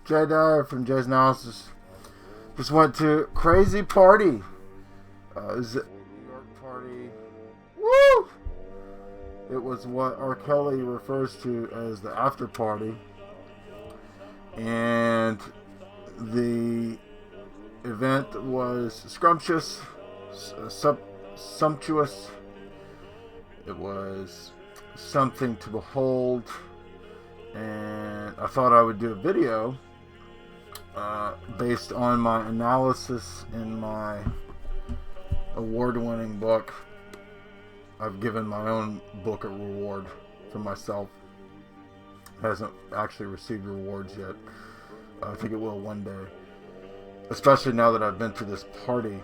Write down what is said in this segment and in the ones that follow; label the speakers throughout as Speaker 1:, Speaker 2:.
Speaker 1: Jay Dyer from Jay's Analysis. Just went to crazy party. Is it New York party? Woo! It was what R. Kelly refers to as the after party. And the event was scrumptious, sumptuous. It was something to behold. And I thought I would do a video based on my analysis in my award-winning book. I've given my own book a reward for myself. Hasn't actually received rewards yet. I think it will one day. Especially now that I've been to this party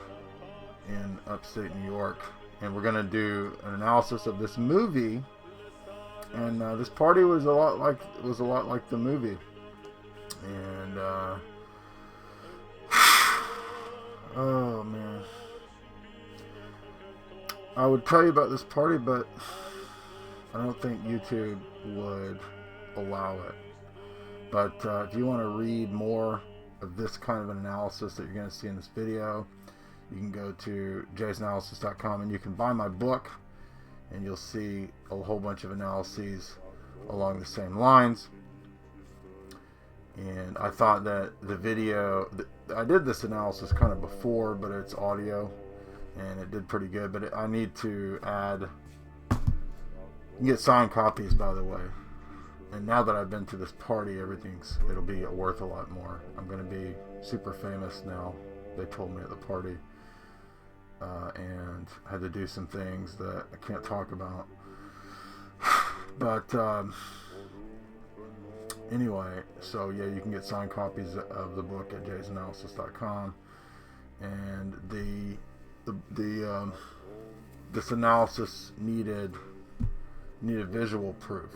Speaker 1: in upstate New York. And we're going to do an analysis of this movie. And this party was a lot like the movie. And oh man, I would tell you about this party, but I don't think YouTube would allow it. But if you want to read more of this kind of an analysis that you're going to see in this video, you can go to jaysanalysis.com and you can buy my book, and you'll see a whole bunch of analyses along the same lines. And I thought that the video, I did this analysis kind of before, but it's audio, and it did pretty good. But I need to add, you can get signed copies, by the way. And now that I've been to this party, it'll be worth a lot more. I'm going to be super famous now, they told me at the party. And I had to do some things that I can't talk about. But anyway, so yeah, you can get signed copies of the book at jaysanalysis.com. And this analysis needed visual proof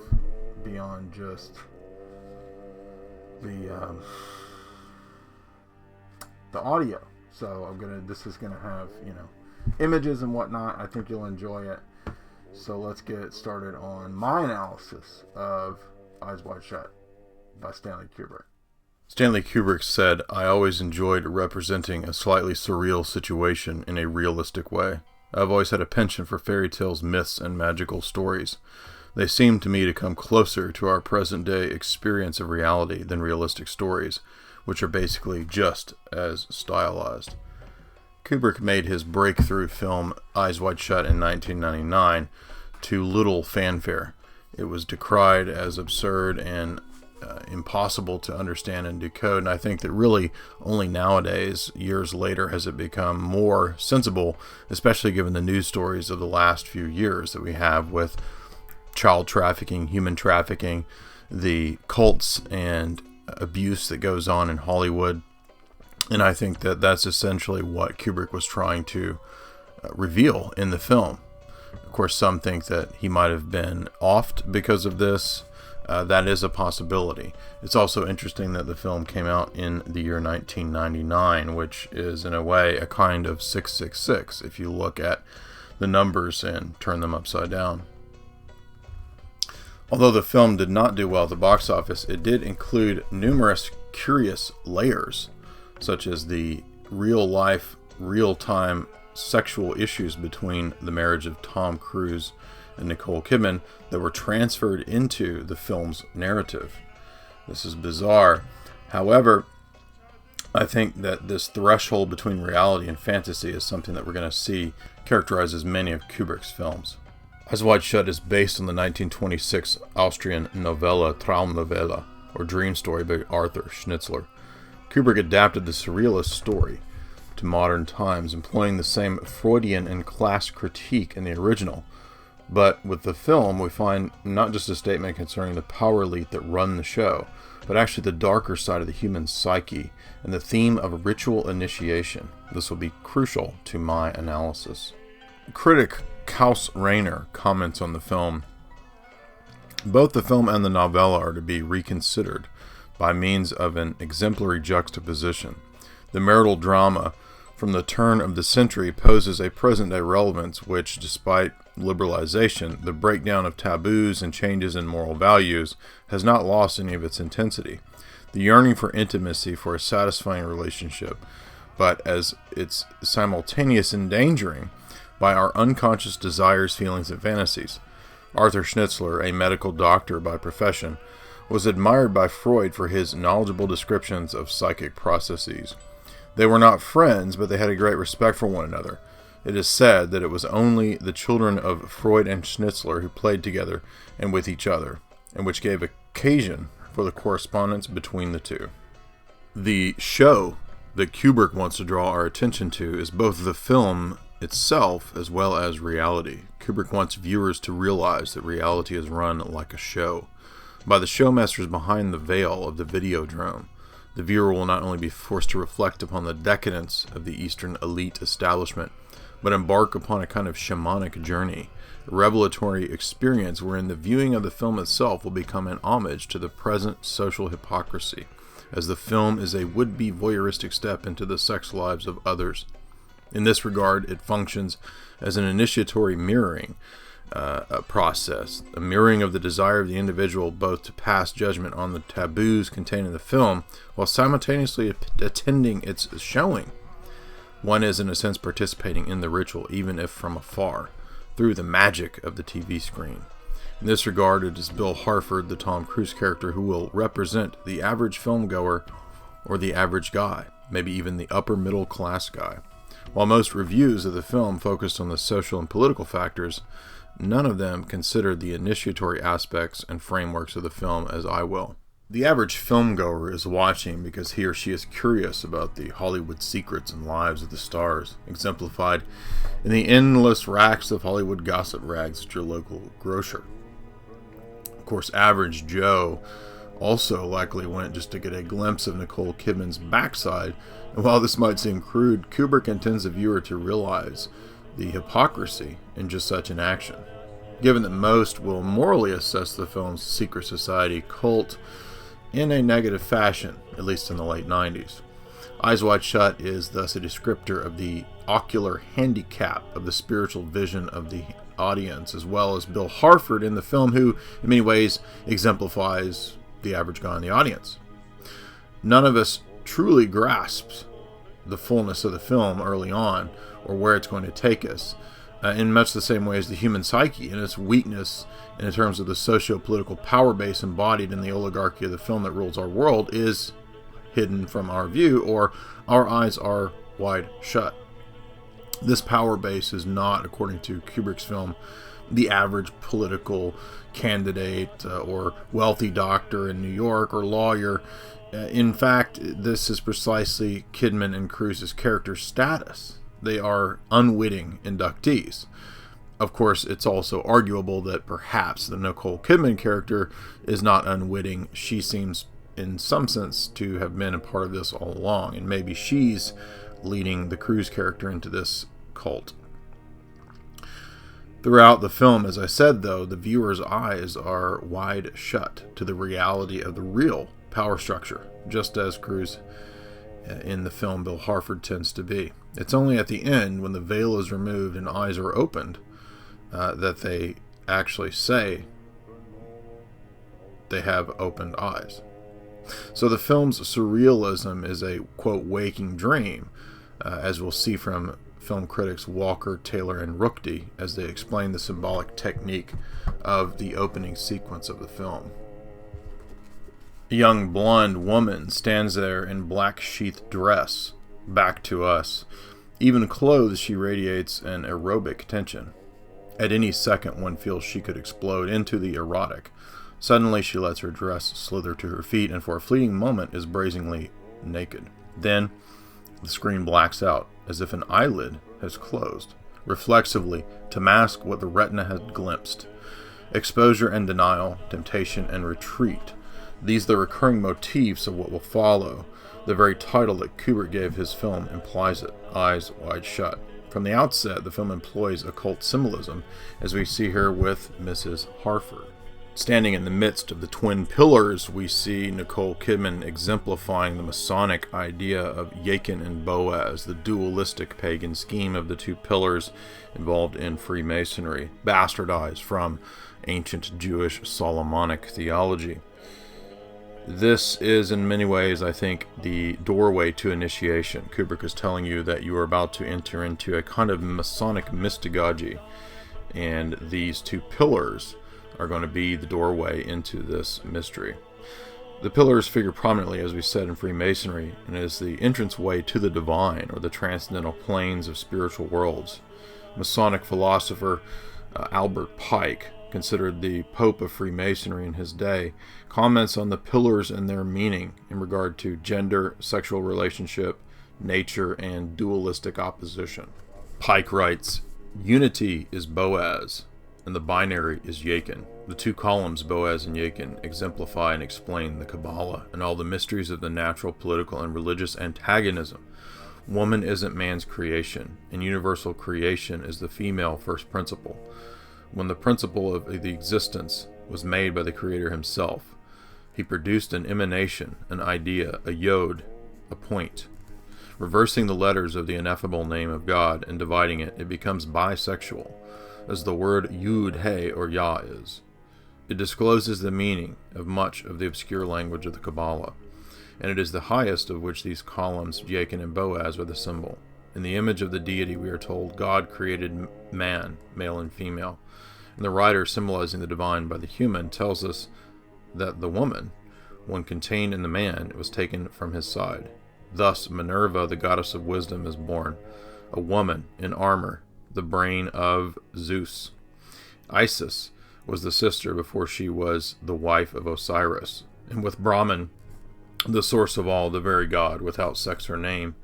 Speaker 1: beyond just the audio. So this is gonna have, images and whatnot. I think you'll enjoy it. So let's get started on my analysis of Eyes Wide Shut by Stanley Kubrick.
Speaker 2: Stanley Kubrick said, "I always enjoyed representing a slightly surreal situation in a realistic way. I've always had a penchant for fairy tales, myths, and magical stories. They seem to me to come closer to our present-day experience of reality than realistic stories, which are basically just as stylized." Kubrick made his breakthrough film Eyes Wide Shut in 1999 to little fanfare. It was decried as absurd and impossible to understand and decode, and I think that really only nowadays, years later, has it become more sensible, especially given the news stories of the last few years that we have with child trafficking, human trafficking, the cults and abuse that goes on in Hollywood. And I think that that's essentially what Kubrick was trying to reveal in the film. Of course, some think that he might have been offed because of this. That is a possibility. It's also interesting that the film came out in the year 1999, which is in a way a kind of 666 if you look at the numbers and turn them upside down. Although the film did not do well at the box office, it did include numerous curious layers, such as the real-life, real-time sexual issues between the marriage of Tom Cruise and Nicole Kidman that were transferred into the film's narrative. This is bizarre. However, I think that this threshold between reality and fantasy is something that we're going to see characterizes many of Kubrick's films. Eyes Wide Shut is based on the 1926 Austrian novella Traumnovelle, or Dream Story by Arthur Schnitzler. Kubrick adapted the surrealist story to modern times, employing the same Freudian and class critique in the original. But with the film, we find not just a statement concerning the power elite that run the show, but actually the darker side of the human psyche and the theme of ritual initiation. This will be crucial to my analysis. Critic Klaus Rayner comments on the film, "Both the film and the novella are to be reconsidered by means of an exemplary juxtaposition. The marital drama from the turn of the century poses a present-day relevance which, despite liberalization, the breakdown of taboos and changes in moral values, has not lost any of its intensity. the yearning for intimacy, for a satisfying relationship, but as it's simultaneous endangering by our unconscious desires, feelings, and fantasies. Arthur Schnitzler, a medical doctor by profession, was admired by Freud for his knowledgeable descriptions of psychic processes. They were not friends, but they had a great respect for one another. It is said that it was only the children of Freud and Schnitzler who played together and with each other, and which gave occasion for the correspondence between the two. The show that Kubrick wants to draw our attention to is both the film itself as well as reality. Kubrick wants viewers to realize that reality is run like a show, by the showmasters behind the veil of the Videodrome. The viewer will not only be forced to reflect upon the decadence of the Eastern elite establishment, but embark upon a kind of shamanic journey, a revelatory experience wherein the viewing of the film itself will become an homage to the present social hypocrisy, as the film is a would-be voyeuristic step into the sex lives of others. In this regard, it functions as an initiatory mirroring process, a mirroring of the desire of the individual both to pass judgment on the taboos contained in the film while simultaneously attending its showing. One is, in a sense, participating in the ritual, even if from afar, through the magic of the TV screen. In this regard, it is Bill Harford, the Tom Cruise character, who will represent the average film goer or the average guy, maybe even the upper middle class guy. While most reviews of the film focused on the social and political factors, none of them considered the initiatory aspects and frameworks of the film as I will. The average film goer is watching because he or she is curious about the Hollywood secrets and lives of the stars, exemplified in the endless racks of Hollywood gossip rags at your local grocer. Of course, average Joe also likely went just to get a glimpse of Nicole Kidman's backside, and while this might seem crude, Kubrick intends the viewer to realize the hypocrisy in just such an action. Given that most will morally assess the film's secret society cult in a negative fashion, at least in the late 90s. Eyes Wide Shut is thus a descriptor of the ocular handicap of the spiritual vision of the audience, as well as Bill Harford in the film, who in many ways exemplifies the average guy in the audience. None of us truly grasps the fullness of the film early on, or where it's going to take us, in much the same way as the human psyche and its weakness in terms of the socio-political power base embodied in the oligarchy of the film that rules our world is hidden from our view, or our eyes are wide shut. This power base is not, according to Kubrick's film, the average political candidate or wealthy doctor in New York or lawyer. In fact, this is precisely Kidman and Cruise's character status. They are unwitting inductees. Of course, it's also arguable that perhaps the Nicole Kidman character is not unwitting. She seems, in some sense, to have been a part of this all along, and maybe she's leading the Cruise character into this cult. Throughout the film, as I said, though, the viewer's eyes are wide shut to the reality of the real power structure, just as Cruise in the film Bill Harford tends to be. It's only at the end, when the veil is removed and eyes are opened, that they actually say they have opened eyes. So the film's surrealism is a, quote, waking dream, as we'll see from film critics Walker, Taylor, and Rookde as they explain the symbolic technique of the opening sequence of the film. A young blonde woman stands there in black sheath dress, back to us. Even clothed, she radiates an aerobic tension. At any second, one feels she could explode into the erotic. Suddenly, she lets her dress slither to her feet, and for a fleeting moment is brazenly naked. Then, the screen blacks out, as if an eyelid has closed, reflexively, to mask what the retina had glimpsed. Exposure and denial, temptation and retreat. These are the recurring motifs of what will follow. The very title that Kubrick gave his film implies it, Eyes Wide Shut. From the outset, the film employs occult symbolism, as we see here with Mrs. Harford. Standing in the midst of the twin pillars, we see Nicole Kidman exemplifying the Masonic idea of Jachin and Boaz, the dualistic pagan scheme of the two pillars involved in Freemasonry, bastardized from ancient Jewish Solomonic theology. This is in many ways, I think, the doorway to initiation. Kubrick is telling you that you are about to enter into a kind of Masonic mystagogy, and these two pillars are going to be the doorway into this mystery. The pillars figure prominently, as we said, in Freemasonry, and is the entranceway to the divine, or the transcendental planes of spiritual worlds. Masonic philosopher Albert Pike, considered the Pope of Freemasonry in his day, comments on the pillars and their meaning in regard to gender, sexual relationship, nature, and dualistic opposition. Pike writes, "Unity is Boaz, and the binary is Jachin. The two columns, Boaz and Jachin, exemplify and explain the Kabbalah and all the mysteries of the natural, political, and religious antagonism. Woman isn't man's creation, and universal creation is the female first principle. When the principle of the existence was made by the Creator himself, he produced an emanation, an idea, a yod, a point. Reversing the letters of the ineffable name of God and dividing it, it becomes bisexual, as the word yud, he, or yah is. It discloses the meaning of much of the obscure language of the Kabbalah, and it is the highest of which these columns, Jachin and Boaz, are the symbol. In the image of the deity, we are told, God created man, male and female. And the writer, symbolizing the divine by the human, tells us that the woman, when contained in the man, was taken from his side. Thus, Minerva, the goddess of wisdom, is born, a woman in armor, the brain of Zeus. Isis was the sister before she was the wife of Osiris. And with Brahman, the source of all, the very God, without sex or name,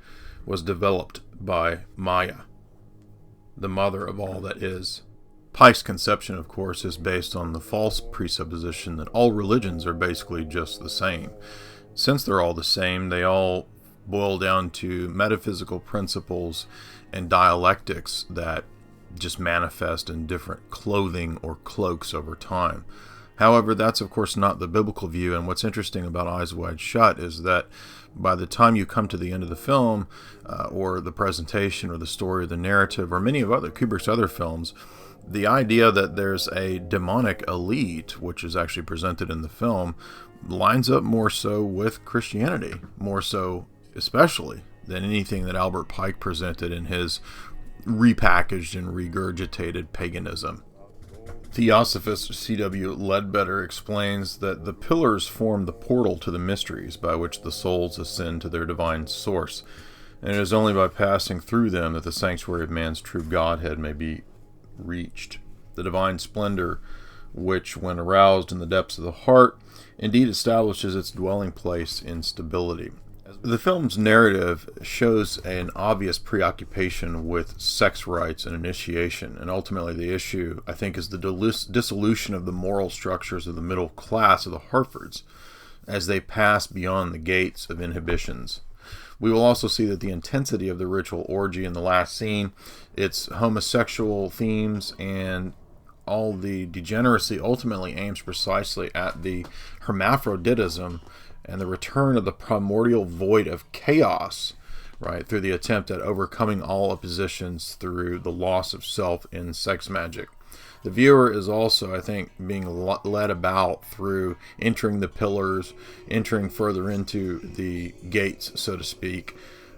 Speaker 2: was developed by Maya, the mother of all that is. Pike's conception, of course, is based on the false presupposition that all religions are basically just the same. Since they're all the same, they all boil down to metaphysical principles and dialectics that just manifest in different clothing or cloaks over time. However, that's of course not the biblical view, and what's interesting about Eyes Wide Shut is that by the time you come to the end of the film, or the presentation, or the story, or the narrative, or many of Kubrick's other films, the idea that there's a demonic elite, which is actually presented in the film, lines up more so with Christianity, more so especially than anything that Albert Pike presented in his repackaged and regurgitated paganism. Theosophist C.W. Ledbetter explains that the pillars form the portal to the mysteries by which the souls ascend to their divine source, and it is only by passing through them that the sanctuary of man's true Godhead may be reached. The divine splendor, which, when aroused in the depths of the heart, indeed establishes its dwelling place in stability. The film's narrative shows an obvious preoccupation with sex rights and initiation, and ultimately the issue, I think, is the dissolution of the moral structures of the middle class of the Harfords as they pass beyond the gates of inhibitions. We will also see that the intensity of the ritual orgy in the last scene, its homosexual themes, and all the degeneracy ultimately aims precisely at the hermaphroditism and the return of the primordial void of chaos, right, through the attempt at overcoming all oppositions through the loss of self in sex magic. The viewer is also, I think, being led about through entering the pillars, entering further into the gates, so to speak,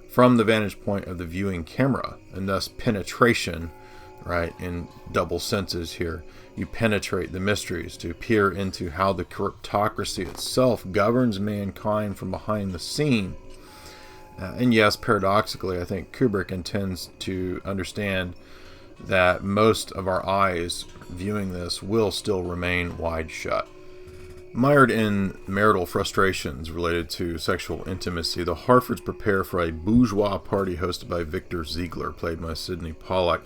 Speaker 2: from the vantage point of the viewing camera, and thus penetration, right, in double senses here. You penetrate the mysteries to peer into how the cryptocracy itself governs mankind from behind the scene. And yes, paradoxically, I think Kubrick intends to understand that most of our eyes viewing this will still remain wide shut. Mired in marital frustrations related to sexual intimacy, the Harfords prepare for a bourgeois party hosted by Victor Ziegler, played by Sidney Pollack,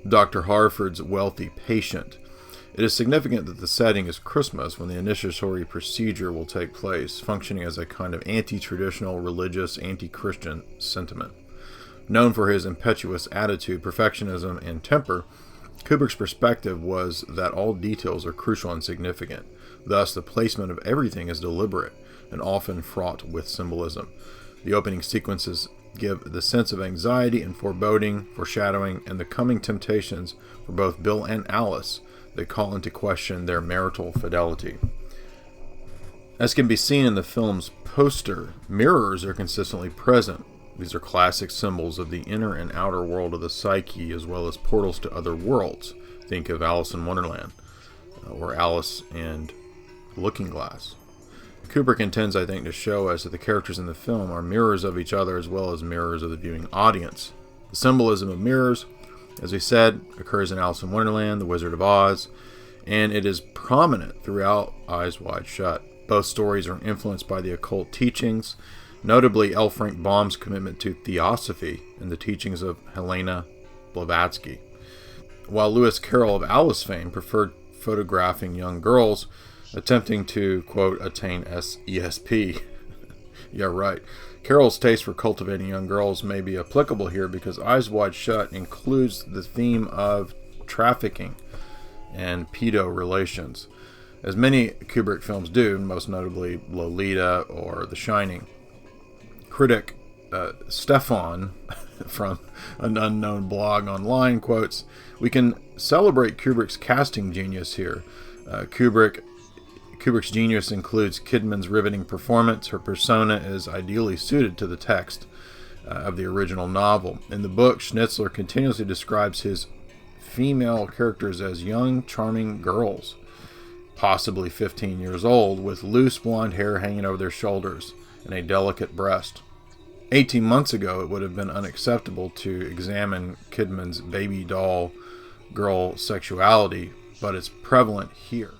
Speaker 2: Dr. Harford's wealthy patient. It is significant that the setting is Christmas when the initiatory procedure will take place, functioning as a kind of anti-traditional, religious, anti-Christian sentiment. Known for his impetuous attitude, perfectionism, and temper, Kubrick's perspective was that all details are crucial and significant. Thus, the placement of everything is deliberate and often fraught with symbolism. The opening sequences give the sense of anxiety and foreboding, foreshadowing, and the coming temptations for both Bill and Alice that call into question their marital fidelity. As can be seen in the film's poster, mirrors are consistently present. These are classic symbols of the inner and outer world of the psyche, as well as portals to other worlds. Think of Alice in Wonderland, or Alice and Looking Glass. Kubrick intends, I think, to show us that the characters in the film are mirrors of each other as well as mirrors of the viewing audience. The symbolism of mirrors, as we said, occurs in Alice in Wonderland, The Wizard of Oz, and it is prominent throughout Eyes Wide Shut. Both stories are influenced by the occult teachings, notably L. Frank Baum's commitment to theosophy and the teachings of Helena Blavatsky. While Lewis Carroll of Alice fame preferred photographing young girls attempting to, quote, attain ESP. Yeah, right. Carroll's taste for cultivating young girls may be applicable here because Eyes Wide Shut includes the theme of trafficking and pedo relations, as many Kubrick films do, most notably Lolita or The Shining. Critic Stefan from an unknown blog online quotes, "We can celebrate Kubrick's casting genius here. Kubrick's genius includes Kidman's riveting performance. Her persona is ideally suited to the text of the original novel. In the book, Schnitzler continuously describes his female characters as young, charming girls, possibly 15 years old, with loose blonde hair hanging over their shoulders and a delicate breast. 18 months ago, it would have been unacceptable to examine Kidman's baby doll girl sexuality, but it's prevalent here."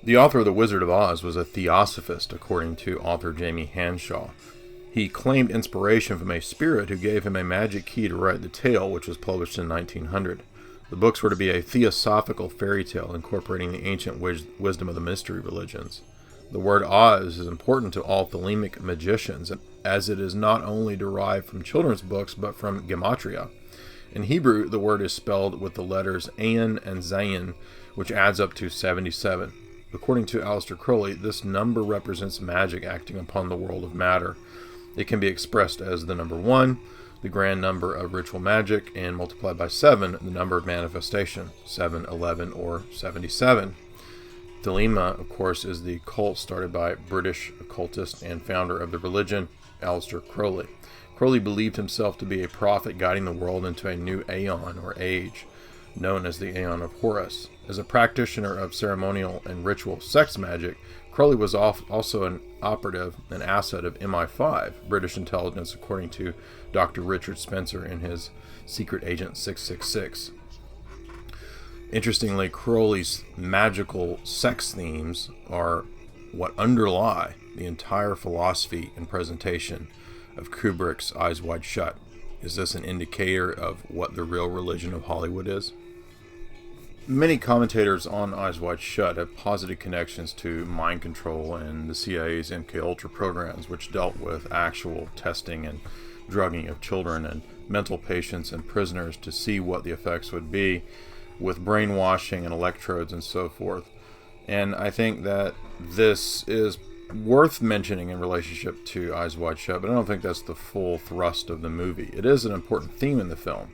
Speaker 2: The author of The Wizard of Oz was a theosophist, according to author Jamie Hanshaw. He claimed inspiration from a spirit who gave him a magic key to write the tale, which was published in 1900. The books were to be a theosophical fairy tale incorporating the ancient wisdom of the mystery religions. The word Oz is important to all Thelemic magicians, as it is not only derived from children's books, but from gematria. In Hebrew, the word is spelled with the letters Ayin and Zayin, which adds up to 77. According to Aleister Crowley, this number represents magic acting upon the world of matter. It can be expressed as the number 1, the grand number of ritual magic, and multiplied by 7, the number of manifestation, 7, 11, or 77. Thelema, of course, is the cult started by British occultist and founder of the religion, Aleister Crowley. Crowley believed himself to be a prophet guiding the world into a new aeon or age, known as the Aeon of Horus. As a practitioner of ceremonial and ritual sex magic, Crowley was also an operative, an asset of MI5, British intelligence, according to Dr. Richard Spencer in his Secret Agent 666. Interestingly, Crowley's magical sex themes are what underlie the entire philosophy and presentation of Kubrick's Eyes Wide Shut. Is this an indicator of what the real religion of Hollywood is? Many commentators on Eyes Wide Shut have posited connections to mind control and the CIA's MKUltra programs, which dealt with actual testing and drugging of children and mental patients and prisoners to see what the effects would be with brainwashing and electrodes and so forth. And I think that this is worth mentioning in relationship to Eyes Wide Shut, but I don't think that's the full thrust of the movie. It is an important theme in the film,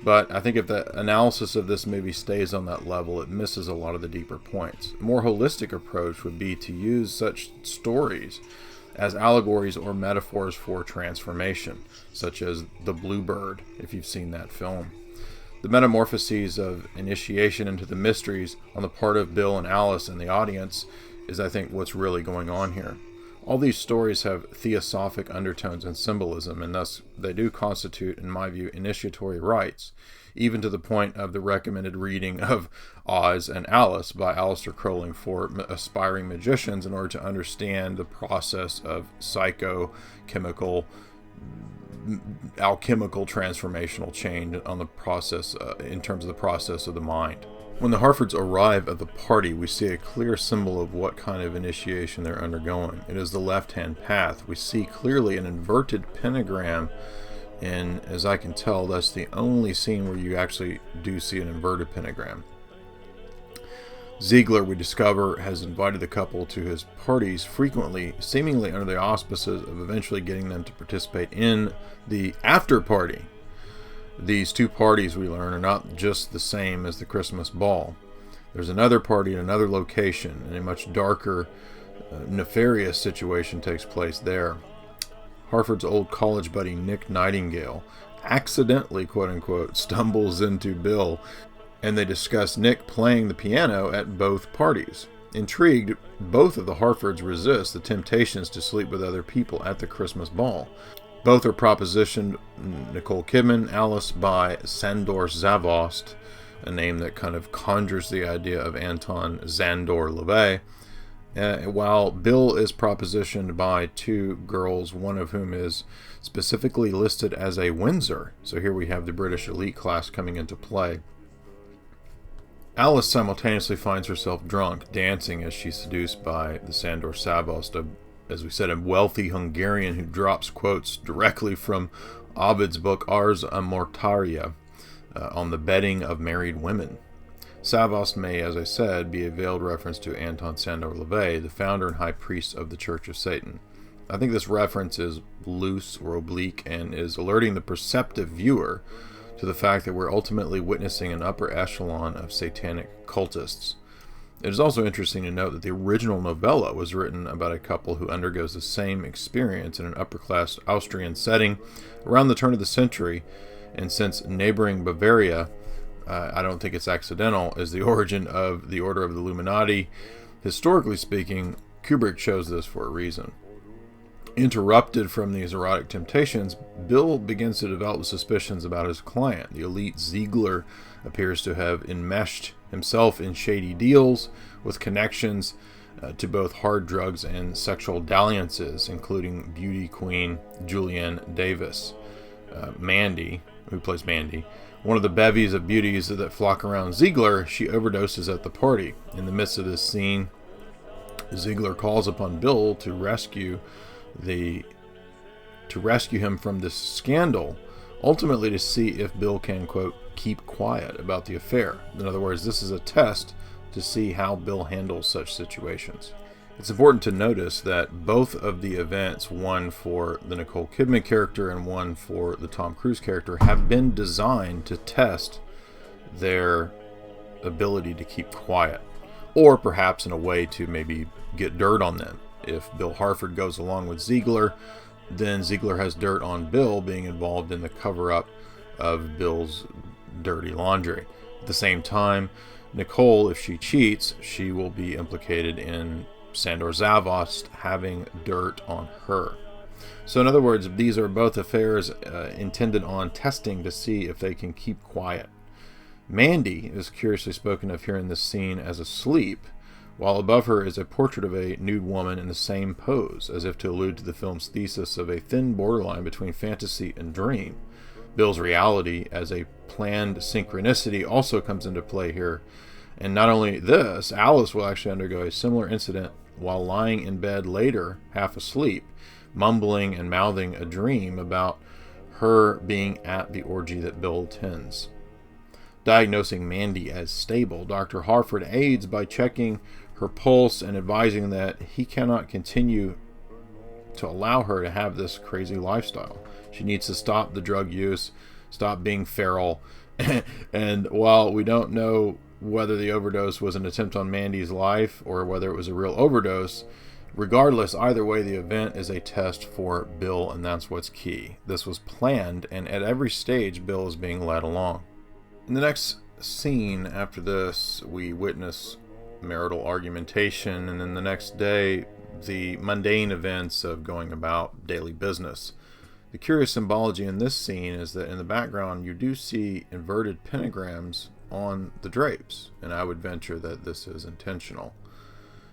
Speaker 2: but I think if the analysis of this movie stays on that level, it misses a lot of the deeper points. A more holistic approach would be to use such stories as allegories or metaphors for transformation, such as The Bluebird, if you've seen that film. The metamorphoses of initiation into the mysteries on the part of Bill and Alice and the audience is, I think, what's really going on here. All these stories have theosophic undertones and symbolism, and thus they do constitute, in my view, initiatory rites, even to the point of the recommended reading of Oz and Alice by Aleister Crowley for aspiring magicians in order to understand the process of psychochemical, alchemical transformational change on the process, in terms of the process of the mind. When the Harfords arrive at the party, we see a clear symbol of what kind of initiation they're undergoing. It is the left-hand path. We see clearly an inverted pentagram, and as I can tell, that's the only scene where you actually do see an inverted pentagram. Ziegler, we discover, has invited the couple to his parties frequently, seemingly under the auspices of eventually getting them to participate in the after party. These two parties, we learn, are not just the same as the Christmas ball. There's another party in another location in a much darker nefarious situation takes place there. Harford's old college buddy Nick Nightingale accidentally, quote-unquote, stumbles into Bill, and they discuss Nick playing the piano at both parties. Intrigued, both of the Harfords resist the temptations to sleep with other people at the Christmas ball. Both are propositioned, Nicole Kidman, Alice, by Sandor Zavost, a name that kind of conjures the idea of Anton Szandor LaVey, while Bill is propositioned by two girls, one of whom is specifically listed as a Windsor. So here we have the British elite class coming into play. Alice simultaneously finds herself drunk, dancing as she's seduced by the Sandor Zavost, as we said, a wealthy Hungarian who drops quotes directly from Ovid's book Ars Amortaria on the bedding of married women. Zavost may, as I said, be a veiled reference to Anton Szandor LaVey, the founder and high priest of the Church of Satan. I think this reference is loose or oblique and is alerting the perceptive viewer to the fact that we're ultimately witnessing an upper echelon of satanic cultists. It is also interesting to note that the original novella was written about a couple who undergoes the same experience in an upper-class Austrian setting around the turn of the century, and since neighboring Bavaria, I don't think it's accidental, is the origin of the Order of the Illuminati. Historically speaking, Kubrick chose this for a reason. Interrupted from these erotic temptations, Bill begins to develop suspicions about his client. The elite Ziegler appears to have enmeshed himself in shady deals with connections to both hard drugs and sexual dalliances, including beauty queen Julianne Davis. Mandy, who plays Mandy, one of the bevies of beauties that flock around Ziegler, she overdoses at the party. In the midst of this scene, Ziegler calls upon Bill to rescue him from this scandal, ultimately to see if Bill can, quote, keep quiet about the affair. In other words, this is a test to see how Bill handles such situations. It's important to notice that both of the events, one for the Nicole Kidman character and one for the Tom Cruise character, have been designed to test their ability to keep quiet, or perhaps in a way to maybe get dirt on them. If Bill Harford goes along with Ziegler, then Ziegler has dirt on Bill being involved in the cover-up of Bill's dirty laundry. At the same time, Nicole, if she cheats, she will be implicated in Sandor Zavost having dirt on her. So in other words, these are both affairs intended on testing to see if they can keep quiet. Mandy is curiously spoken of here in this scene as asleep, while above her is a portrait of a nude woman in the same pose, as if to allude to the film's thesis of a thin borderline between fantasy and dream. Bill's reality as a planned synchronicity also comes into play here. And not only this, Alice will actually undergo a similar incident while lying in bed later, half asleep, mumbling and mouthing a dream about her being at the orgy that Bill attends. Diagnosing Mandy as stable, Dr. Harford aids by checking her pulse and advising that he cannot continue to allow her to have this crazy lifestyle. She needs to stop the drug use, stop being feral, and while we don't know whether the overdose was an attempt on Mandy's life or whether it was a real overdose, regardless, either way, the event is a test for Bill, and that's what's key. This was planned, and at every stage, Bill is being led along. In the next scene after this, we witness marital argumentation, and then the next day, the mundane events of going about daily business. The curious symbology in this scene is that in the background, you do see inverted pentagrams on the drapes, and I would venture that this is intentional.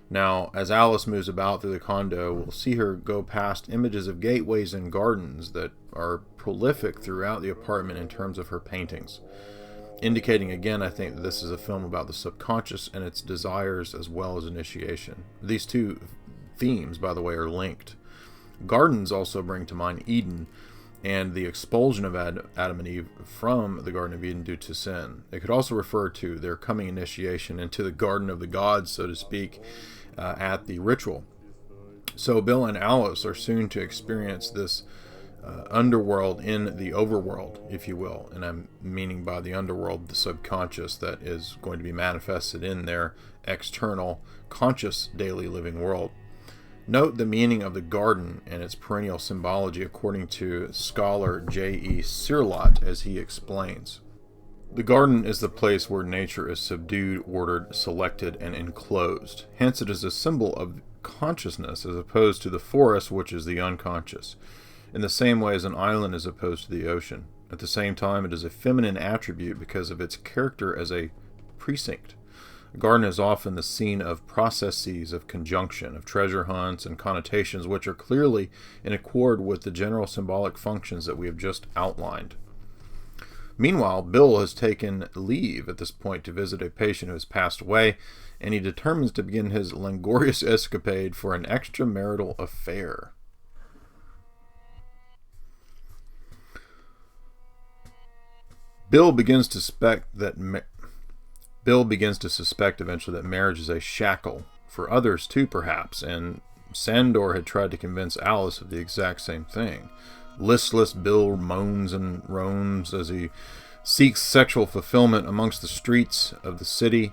Speaker 2: Now, as Alice moves about through the condo, we'll see her go past images of gateways and gardens that are prolific throughout the apartment in terms of her paintings, indicating again, I think, that this is a film about the subconscious and its desires as well as initiation. These two themes, by the way, are linked. Gardens also bring to mind Eden and the expulsion of Adam and Eve from the Garden of Eden due to sin. It could also refer to their coming initiation into the Garden of the Gods, so to speak, at the ritual. So Bill and Alice are soon to experience this underworld in the overworld, if you will. And I'm meaning by the underworld the subconscious that is going to be manifested in their external, conscious, daily living world. Note the meaning of the garden and its perennial symbology according to scholar J.E. Searlot, as he explains. The garden is the place where nature is subdued, ordered, selected, and enclosed. Hence it is a symbol of consciousness as opposed to the forest, which is the unconscious, in the same way as an island is opposed to the ocean. At the same time, it is a feminine attribute because of its character as a precinct. A garden is often the scene of processes of conjunction, of treasure hunts and connotations which are clearly in accord with the general symbolic functions that we have just outlined. Meanwhile, Bill has taken leave at this point to visit a patient who has passed away, and he determines to begin his languorous escapade for an extramarital affair. Bill begins to suspect eventually that marriage is a shackle, for others too perhaps, and Sandor had tried to convince Alice of the exact same thing. Listless Bill moans and roams as he seeks sexual fulfillment amongst the streets of the city,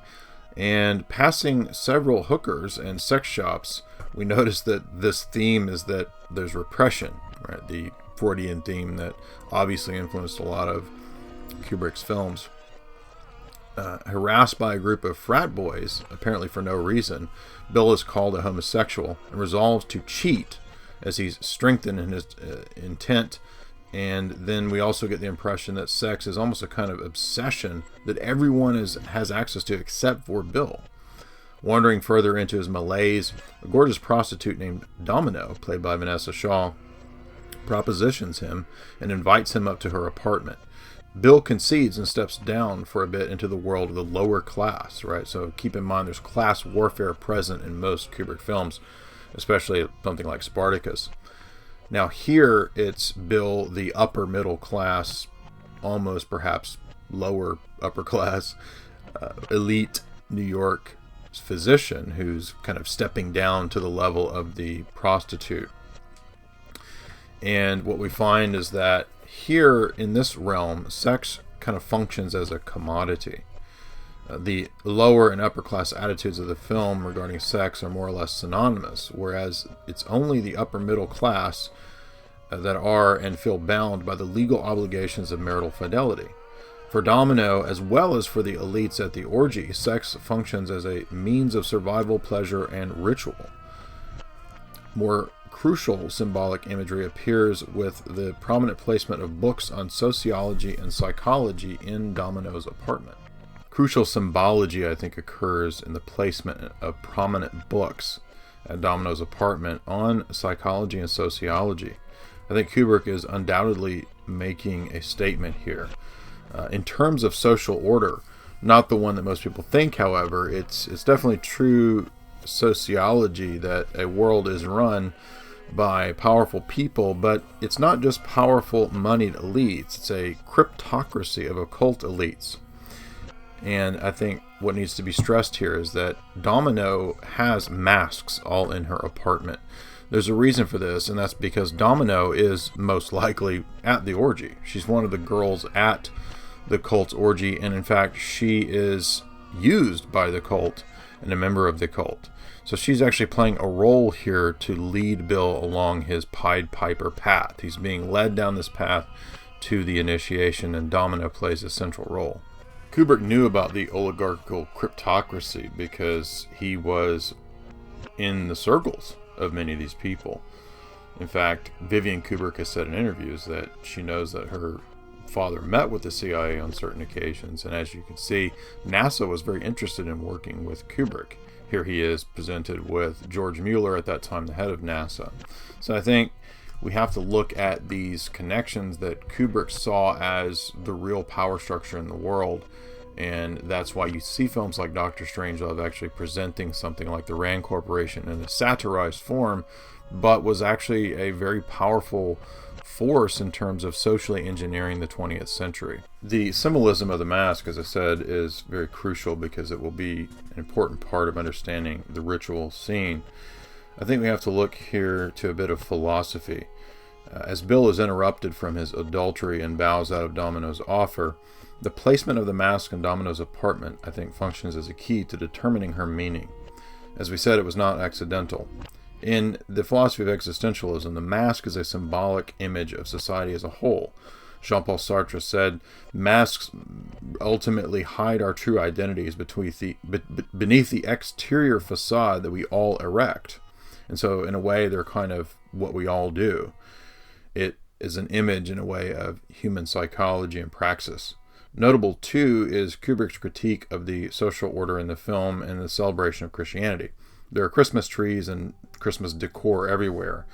Speaker 2: and passing several hookers and sex shops, we notice that this theme is that there's repression, right? The Freudian theme that obviously influenced a lot of Kubrick's films. Harassed by a group of frat boys, apparently for no reason, Bill is called a homosexual and resolves to cheat as he's strengthened in his intent. And then we also get the impression that sex is almost a kind of obsession that everyone has access to except for Bill. Wandering further into his malaise, a gorgeous prostitute named Domino, played by Vanessa Shaw, propositions him and invites him up to her apartment. Bill concedes and steps down for a bit into the world of the lower class, right? So keep in mind there's class warfare present in most Kubrick films, especially something like Spartacus. Now here it's Bill, the upper middle class, almost perhaps lower upper class, elite New York physician who's kind of stepping down to the level of the prostitute. And what we find is that here in this realm, sex kind of functions as a commodity. The lower and upper class attitudes of the film regarding sex are more or less synonymous, whereas it's only the upper middle class that are and feel bound by the legal obligations of marital fidelity. For Domino, as well as for the elites at the orgy, sex functions as a means of survival, pleasure, and ritual. More crucial symbolic imagery appears with the prominent placement of books on sociology and psychology in Domino's apartment. Crucial symbology, I think, occurs in the placement of prominent books at Domino's apartment on psychology and sociology. I think Kubrick is undoubtedly making a statement here. In terms of social order, not the one that most people think, however, it's definitely true sociology that a world is run by powerful people, but it's not just powerful moneyed elites, it's a cryptocracy of occult elites. And I think what needs to be stressed here is that Domino has masks all in her apartment. There's a reason for this, and that's because Domino is most likely at the orgy. She's one of the girls at the cult's orgy, and in fact she is used by the cult and a member of the cult. So she's actually playing a role here to lead Bill along his Pied Piper path. He's being led down this path to the initiation, and Domino plays a central role. Kubrick knew about the oligarchical cryptocracy because he was in the circles of many of these people. In fact, Vivian Kubrick has said in interviews that she knows that her father met with the CIA on certain occasions, and as you can see, NASA was very interested in working with Kubrick. Here he is presented with George Mueller, at that time the head of NASA. So I think we have to look at these connections that Kubrick saw as the real power structure in the world, and that's why you see films like Dr. Strangelove actually presenting something like the Rand Corporation in a satirized form, but was actually a very powerful force in terms of socially engineering the 20th century. The symbolism of the mask, as I said, is very crucial because it will be an important part of understanding the ritual scene. I think we have to look here to a bit of philosophy. As Bill is interrupted from his adultery and bows out of Domino's offer, the placement of the mask in Domino's apartment, I think, functions as a key to determining her meaning. As we said, it was not accidental. In the philosophy of existentialism, the mask is a symbolic image of society as a whole. Jean-Paul Sartre said, masks ultimately hide our true identities beneath the exterior facade that we all erect. And so, in a way, they're kind of what we all do. It is an image, in a way, of human psychology and praxis. Notable, too, is Kubrick's critique of the social order in the film and the celebration of Christianity. There are Christmas trees and Christmas decor everywhere,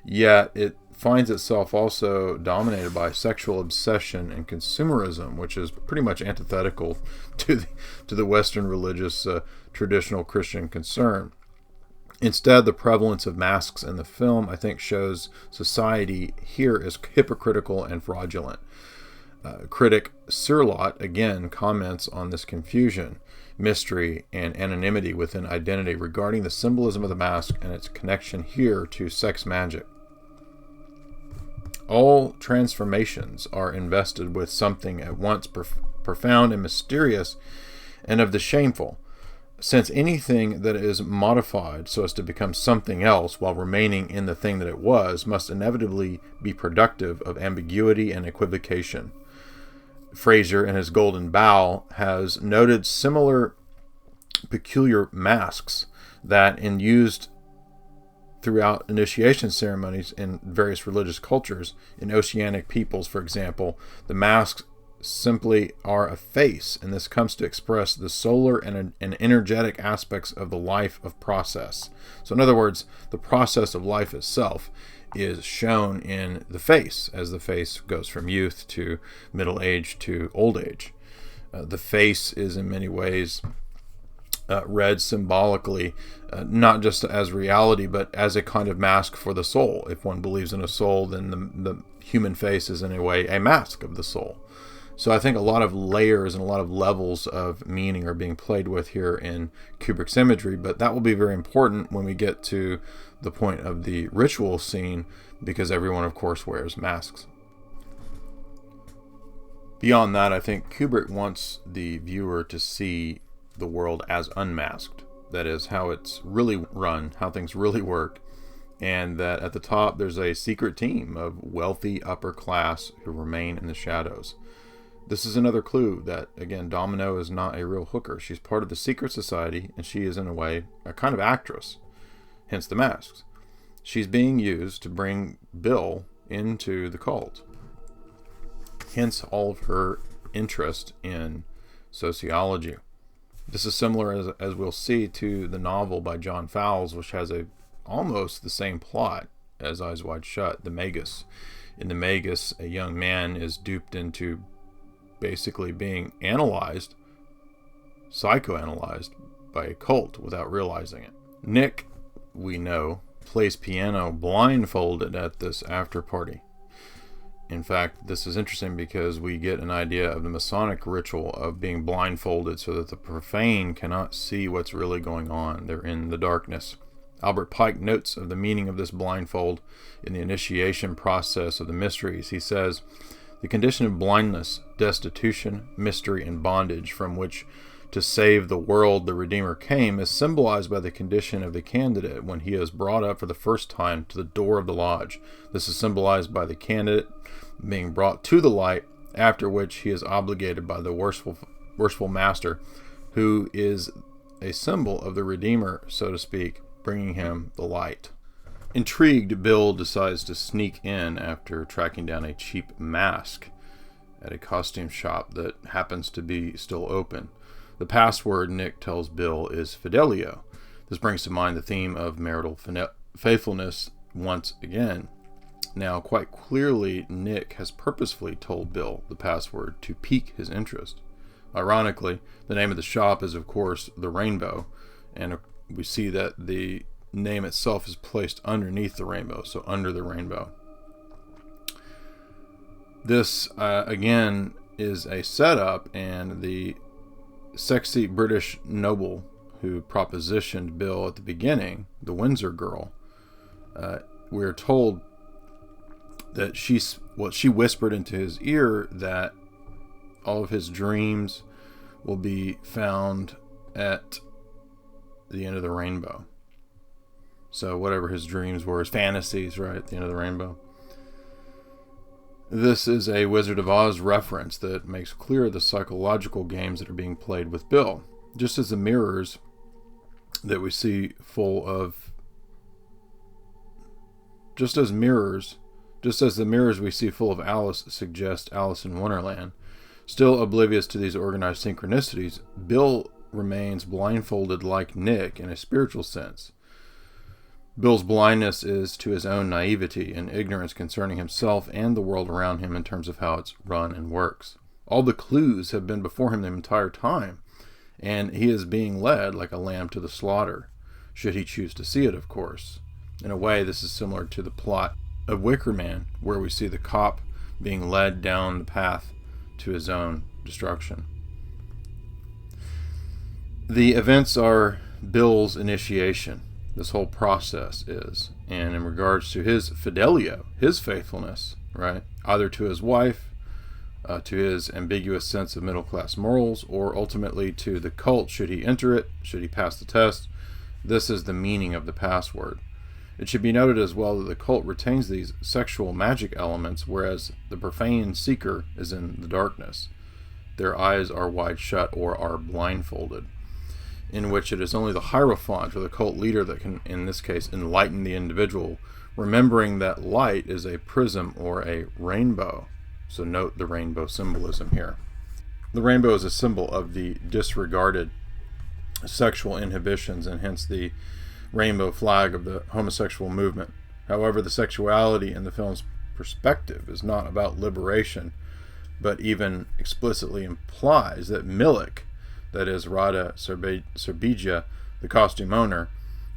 Speaker 2: yet it finds itself also dominated by sexual obsession and consumerism, which is pretty much antithetical to the Western religious traditional Christian concern. Instead, the prevalence of masks in the film, I think, shows society here is hypocritical and fraudulent. Critic Sirlot, again, comments on this confusion, mystery, and anonymity within identity regarding the symbolism of the mask and its connection here to sex magic. All transformations are invested with something at once profound and mysterious and of the shameful, since anything that is modified so as to become something else while remaining in the thing that it was must inevitably be productive of ambiguity and equivocation. Fraser, in his Golden Bough, has noted similar peculiar masks that, in used throughout initiation ceremonies in various religious cultures, in oceanic peoples, for example, the masks simply are a face, and this comes to express the solar and energetic aspects of the life of process. So in other words, the process of life itself is shown in the face, as the face goes from youth to middle age to old age. The face is in many ways read symbolically, not just as reality, but as a kind of mask for the soul. If one believes in a soul, then the human face is in a way a mask of the soul. So I think a lot of layers and a lot of levels of meaning are being played with here in Kubrick's imagery, but that will be very important when we get to the point of the ritual scene, because everyone, of course, wears masks. Beyond that, I think Kubrick wants the viewer to see the world as unmasked. That is, how it's really run, how things really work, and that at the top there's a secret team of wealthy upper class who remain in the shadows. This is another clue that, again, Domino is not a real hooker. She's part of the secret society, and she is, in a way, a kind of actress, hence the masks. She's being used to bring Bill into the cult, hence all of her interest in sociology. This is similar, as we'll see, to the novel by John Fowles, which has almost the same plot as Eyes Wide Shut, The Magus. In The Magus, a young man is duped into basically being analyzed, psychoanalyzed, by a cult without realizing it. Nick, we know, plays piano blindfolded at this after party. In fact, this is interesting because we get an idea of the Masonic ritual of being blindfolded so that the profane cannot see what's really going on. They're in the darkness. Albert Pike notes of the meaning of this blindfold in the initiation process of the mysteries. He says, "The condition of blindness, destitution, mystery, and bondage from which to save the world the Redeemer came is symbolized by the condition of the candidate when he is brought up for the first time to the door of the lodge. This is symbolized by the candidate being brought to the light, after which he is obligated by the worshipful master, who is a symbol of the Redeemer, so to speak, bringing him the light." Intrigued, Bill decides to sneak in after tracking down a cheap mask at a costume shop that happens to be still open. The password, Nick tells Bill, is Fidelio. This brings to mind the theme of marital faithfulness once again. Now, quite clearly, Nick has purposefully told Bill the password to pique his interest. Ironically, the name of the shop is, of course, The Rainbow, and we see that the name itself is placed underneath the rainbow, so under the rainbow. This, again, is a setup, and the sexy British noble who propositioned Bill at the beginning, the Windsor girl, we're told that she whispered into his ear that all of his dreams will be found at the end of the rainbow. So whatever his dreams were, his fantasies, right, at the end of the rainbow. This is a Wizard of Oz reference that makes clear the psychological games that are being played with Bill. Just as the mirrors that we see full of... Just as the mirrors we see full of Alice suggest Alice in Wonderland, still oblivious to these organized synchronicities, Bill remains blindfolded like Nick in a spiritual sense. Bill's blindness is to his own naivety and ignorance concerning himself and the world around him in terms of how it's run and works. All the clues have been before him the entire time, and he is being led like a lamb to the slaughter, should he choose to see it, of course. In a way, this is similar to the plot of Wicker Man, where we see the cop being led down the path to his own destruction. The events are Bill's initiation. This whole process is, and in regards to his fidelio, his faithfulness, right, either to his wife, to his ambiguous sense of middle-class morals, or ultimately to the cult, should he enter it, should he pass the test. This is the meaning of the password. It should be noted as well that the cult retains these sexual magic elements, whereas the profane seeker is in the darkness. Their eyes are wide shut or are blindfolded, in which it is only the Hierophant or the cult leader that can, in this case, enlighten the individual, remembering that light is a prism or a rainbow. So note the rainbow symbolism here. The rainbow is a symbol of the disregarded sexual inhibitions, and hence the rainbow flag of the homosexual movement. However, the sexuality in the film's perspective is not about liberation, but even explicitly implies that Milik, that is Rada Serbija, the costume owner,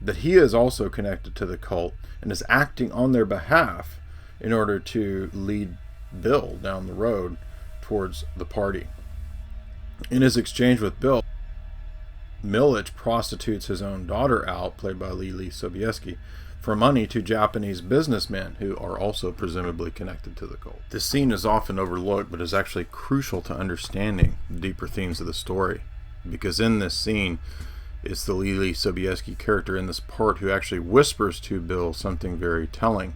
Speaker 2: that he is also connected to the cult and is acting on their behalf in order to lead Bill down the road towards the party. In his exchange with Bill, Milich prostitutes his own daughter out, played by Lily Sobieski, for money to Japanese businessmen who are also presumably connected to the cult. This scene is often overlooked, but is actually crucial to understanding the deeper themes of the story. Because in this scene, it's the Lily Sobieski character in this part who actually whispers to Bill something very telling.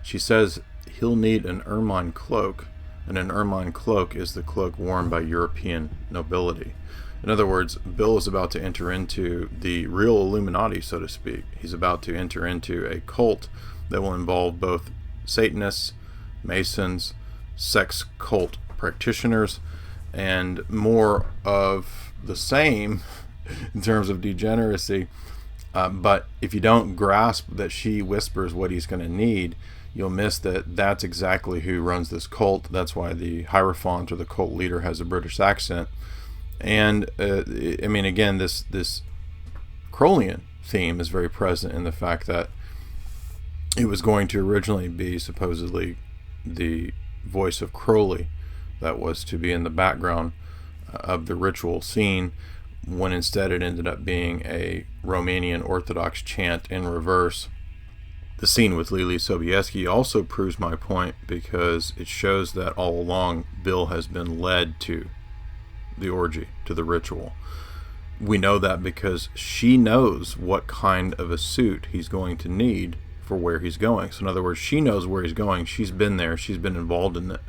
Speaker 2: She says he'll need an ermine cloak, and an ermine cloak is the cloak worn by European nobility. In other words, Bill is about to enter into the real Illuminati, so to speak. He's about to enter into a cult that will involve both Satanists, Masons, sex cult practitioners, and more of the same in terms of degeneracy. But if you don't grasp that she whispers what he's going to need, you'll miss that that's exactly who runs this cult. That's why the Hierophant or the cult leader has a British accent. And I mean, again, this Crowleyan theme is very present in the fact that it was going to originally be supposedly the voice of Crowley that was to be in the background of the ritual scene, when instead it ended up being a Romanian Orthodox chant in reverse. The scene with Lily Sobieski also proves my point, because it shows that all along Bill has been led to the orgy, to the ritual. We know that because she knows what kind of a suit he's going to need for where he's going. So in other words, she knows where he's going. She's been there. She's been involved in it.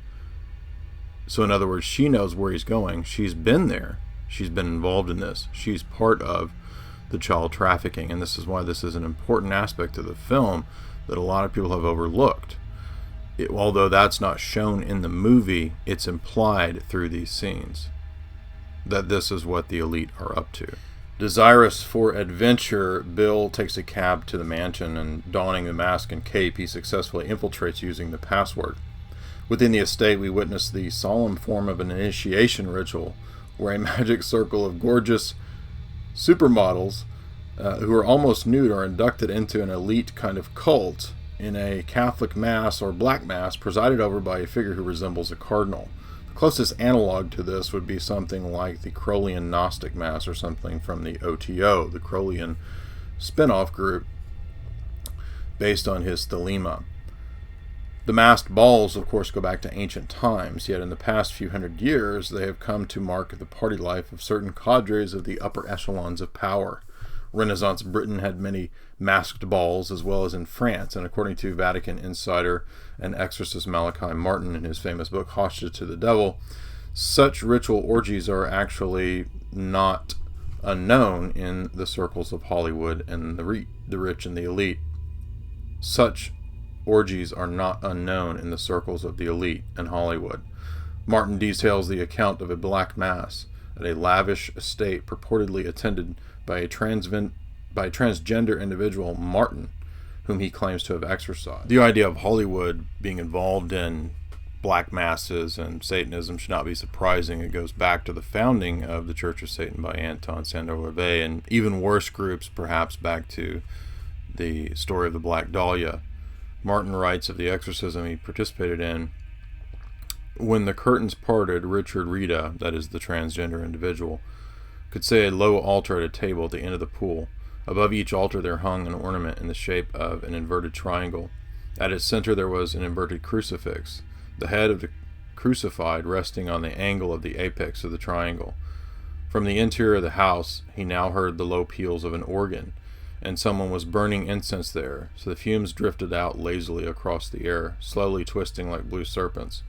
Speaker 2: So in other words, she knows where he's going. She's been there. She's been involved in this. She's part of the child trafficking. And this is why this is an important aspect of the film that a lot of people have overlooked. Although that's not shown in the movie, it's implied through these scenes that this is what the elite are up to. Desirous for adventure, Bill takes a cab to the mansion, and donning the mask and cape, he successfully infiltrates using the password. Within the estate, we witness the solemn form of an initiation ritual, where a magic circle of gorgeous supermodels who are almost nude are inducted into an elite kind of cult in a Catholic mass or black mass presided over by a figure who resembles a cardinal. The closest analog to this would be something like the Crowleyan Gnostic Mass, or something from the OTO, the Crowleyan spin-off group based on his thelema. The masked balls, of course, go back to ancient times, yet in the past few hundred years they have come to mark the party life of certain cadres of the upper echelons of power, Renaissance Britain had many masked balls, as well as in France. And according to Vatican insider and exorcist Malachi Martin in his famous book Hostage to the Devil, such ritual orgies are actually not unknown in the circles of Hollywood and the rich and the elite. Such orgies are not unknown in the circles of the elite and Hollywood. Martin details the account of a black mass at a lavish estate purportedly attended by a transgender individual, Martin, whom he claims to have exorcised. The idea of Hollywood being involved in black masses and Satanism should not be surprising. It goes back to the founding of the Church of Satan by Anton Sandor Lervet, and even worse groups, perhaps back to the story of the Black Dahlia. Martin writes of the exorcism he participated in: when the curtains parted, Richard Rita, that is the transgender individual, could see a low altar at a table at the end of the pool. Above each altar there hung an ornament in the shape of an inverted triangle. At its center there was an inverted crucifix, the head of the crucified resting on the angle of the apex of the triangle. From the interior of the house he now heard the low peals of an organ, and someone was burning incense there, so the fumes drifted out lazily across the air, slowly twisting like blue serpents.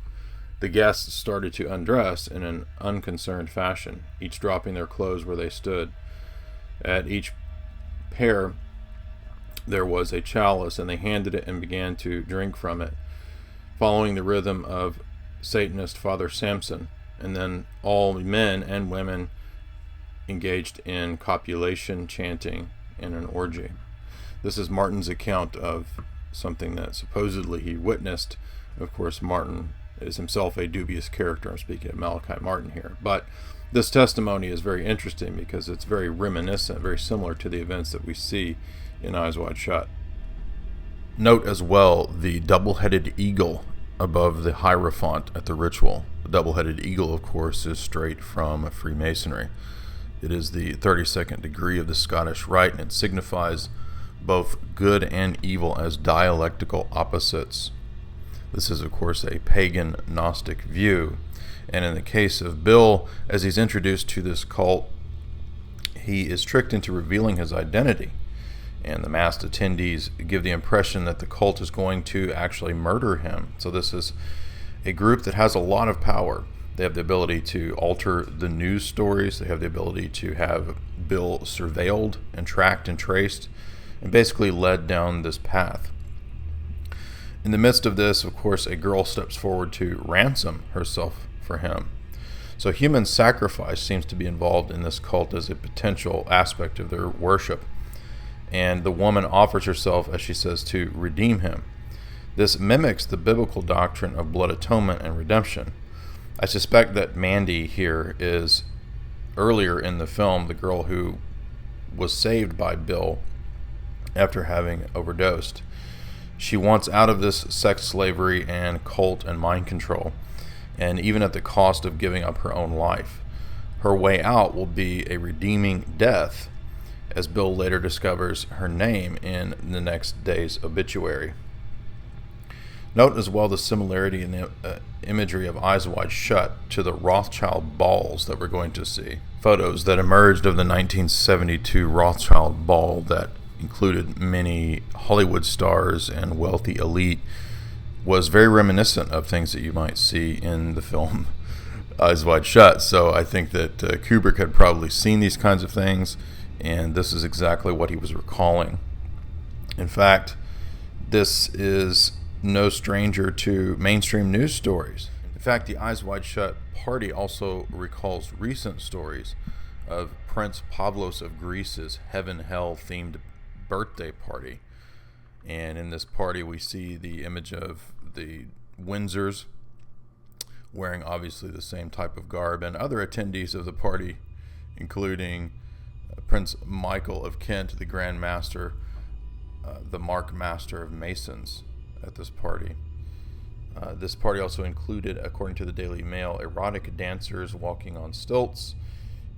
Speaker 2: The guests started to undress in an unconcerned fashion, each dropping their clothes where they stood. At each pair there was a chalice, and they handed it and began to drink from it, following the rhythm of Satanist Father Samson, and then all men and women engaged in copulation, chanting, and an orgy. This is Martin's account of something that supposedly he witnessed. Of course, Martin is himself a dubious character. I'm speaking of Malachi Martin here. But this testimony is very interesting because it's very reminiscent, very similar to the events that we see in Eyes Wide Shut. Note as well the double-headed eagle above the hierophant at the ritual. The double-headed eagle, of course, is straight from Freemasonry. It is the 32nd degree of the Scottish Rite, and it signifies both good and evil as dialectical opposites. This is, of course, a pagan Gnostic view. And in the case of Bill, as he's introduced to this cult, he is tricked into revealing his identity. And the masked attendees give the impression that the cult is going to actually murder him. So this is a group that has a lot of power. They have the ability to alter the news stories. They have the ability to have Bill surveilled and tracked and traced, and basically led down this path. In the midst of this, of course, a girl steps forward to ransom herself for him. So human sacrifice seems to be involved in this cult as a potential aspect of their worship. And the woman offers herself, as she says, to redeem him. This mimics the biblical doctrine of blood atonement and redemption. I suspect that Mandy here is, earlier in the film, the girl who was saved by Bill after having overdosed. She wants out of this sex slavery and cult and mind control, and even at the cost of giving up her own life. Her way out will be a redeeming death, as Bill later discovers her name in the next day's obituary. Note as well the similarity in the imagery of Eyes Wide Shut to the Rothschild balls that we're going to see. Photos that emerged of the 1972 Rothschild ball that included many Hollywood stars and wealthy elite was very reminiscent of things that you might see in the film Eyes Wide Shut. So I think that Kubrick had probably seen these kinds of things, and this is exactly what he was recalling. In fact, this is no stranger to mainstream news stories. In fact, the Eyes Wide Shut party also recalls recent stories of Prince Pavlos of Greece's heaven-hell themed birthday party. And in this party we see the image of the Windsors wearing obviously the same type of garb, and other attendees of the party, including Prince Michael of Kent, the Grand Master, the Mark Master of Masons at this party. This party also included, according to the Daily Mail, erotic dancers walking on stilts,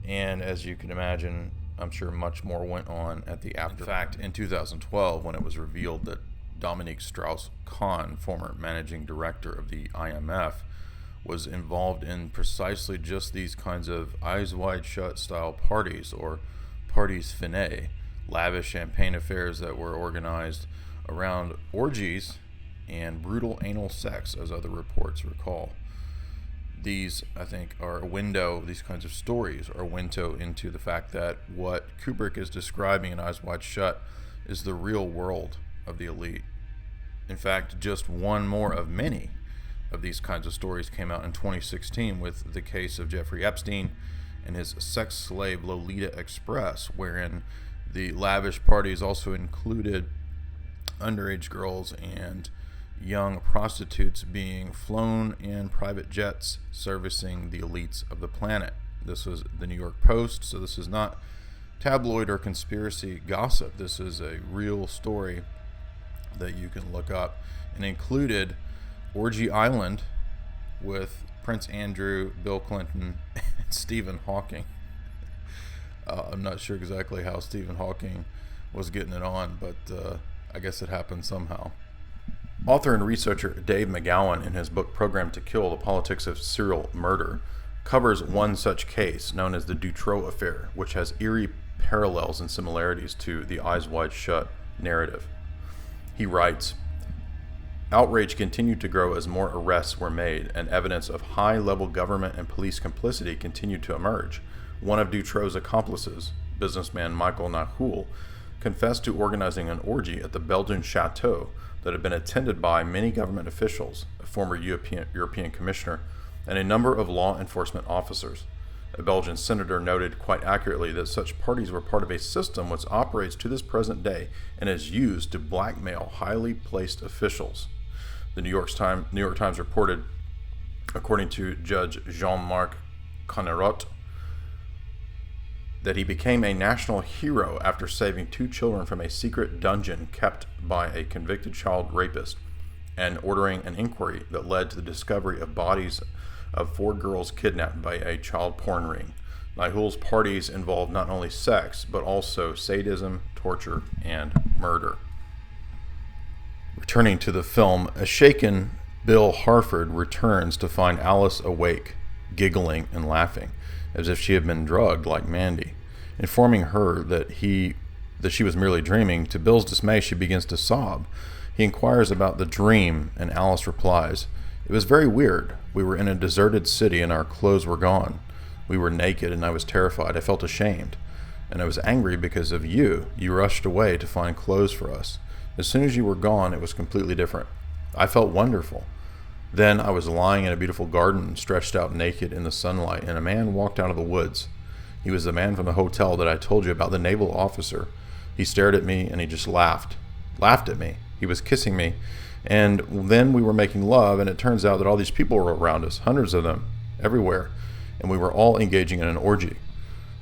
Speaker 2: and as you can imagine, I'm sure much more went on at the after. In fact, in 2012, when it was revealed that Dominique Strauss-Kahn, former managing director of the IMF, was involved in precisely just these kinds of Eyes Wide Shut style parties, or parties finet, lavish champagne affairs that were organized around orgies and brutal anal sex, as other reports recall. These, I think, are a window, these kinds of stories are a window into the fact that what Kubrick is describing in Eyes Wide Shut is the real world of the elite. In fact, just one more of many of these kinds of stories came out in 2016 with the case of Jeffrey Epstein and his sex slave Lolita Express, wherein the lavish parties also included underage girls and young prostitutes being flown in private jets servicing the elites of the planet. This was the New York Post, so this is not tabloid or conspiracy gossip. This is a real story that you can look up, and included Orgy Island with Prince Andrew, Bill Clinton, and Stephen Hawking. I'm not sure exactly how Stephen Hawking was getting it on, but I guess it happened somehow. Author and researcher Dave McGowan, in his book Programmed to Kill, The Politics of Serial Murder, covers one such case known as the Dutroux Affair, which has eerie parallels and similarities to the Eyes Wide Shut narrative. He writes, outrage continued to grow as more arrests were made and evidence of high-level government and police complicity continued to emerge. One of Dutroux's accomplices, businessman Michael Nahoul, confessed to organizing an orgy at the Belgian chateau that had been attended by many government officials, a former European commissioner, and a number of law enforcement officers. A Belgian senator noted quite accurately that such parties were part of a system which operates to this present day and is used to blackmail highly placed officials. The New York Times reported, according to Judge Jean-Marc Connerot, that he became a national hero after saving 2 children from a secret dungeon kept by a convicted child rapist and ordering an inquiry that led to the discovery of bodies of 4 girls kidnapped by a child porn ring. Nahoul's parties involved not only sex, but also sadism, torture, and murder. Returning to the film, a shaken Bill Harford returns to find Alice awake, giggling and laughing, as if she had been drugged like Mandy. Informing her that she was merely dreaming, to Bill's dismay she begins to sob. He inquires about the dream, and Alice replies, "It was very weird. We were in a deserted city and our clothes were gone. We were naked and I was terrified. I felt ashamed. And I was angry because of you. You rushed away to find clothes for us. As soon as you were gone, it was completely different. I felt wonderful. Then I was lying in a beautiful garden, stretched out naked in the sunlight, and a man walked out of the woods. He was the man from the hotel that I told you about, the naval officer. He stared at me and he just laughed at me. He was kissing me. And then we were making love, and it turns out that all these people were around us, hundreds of them, everywhere, and we were all engaging in an orgy.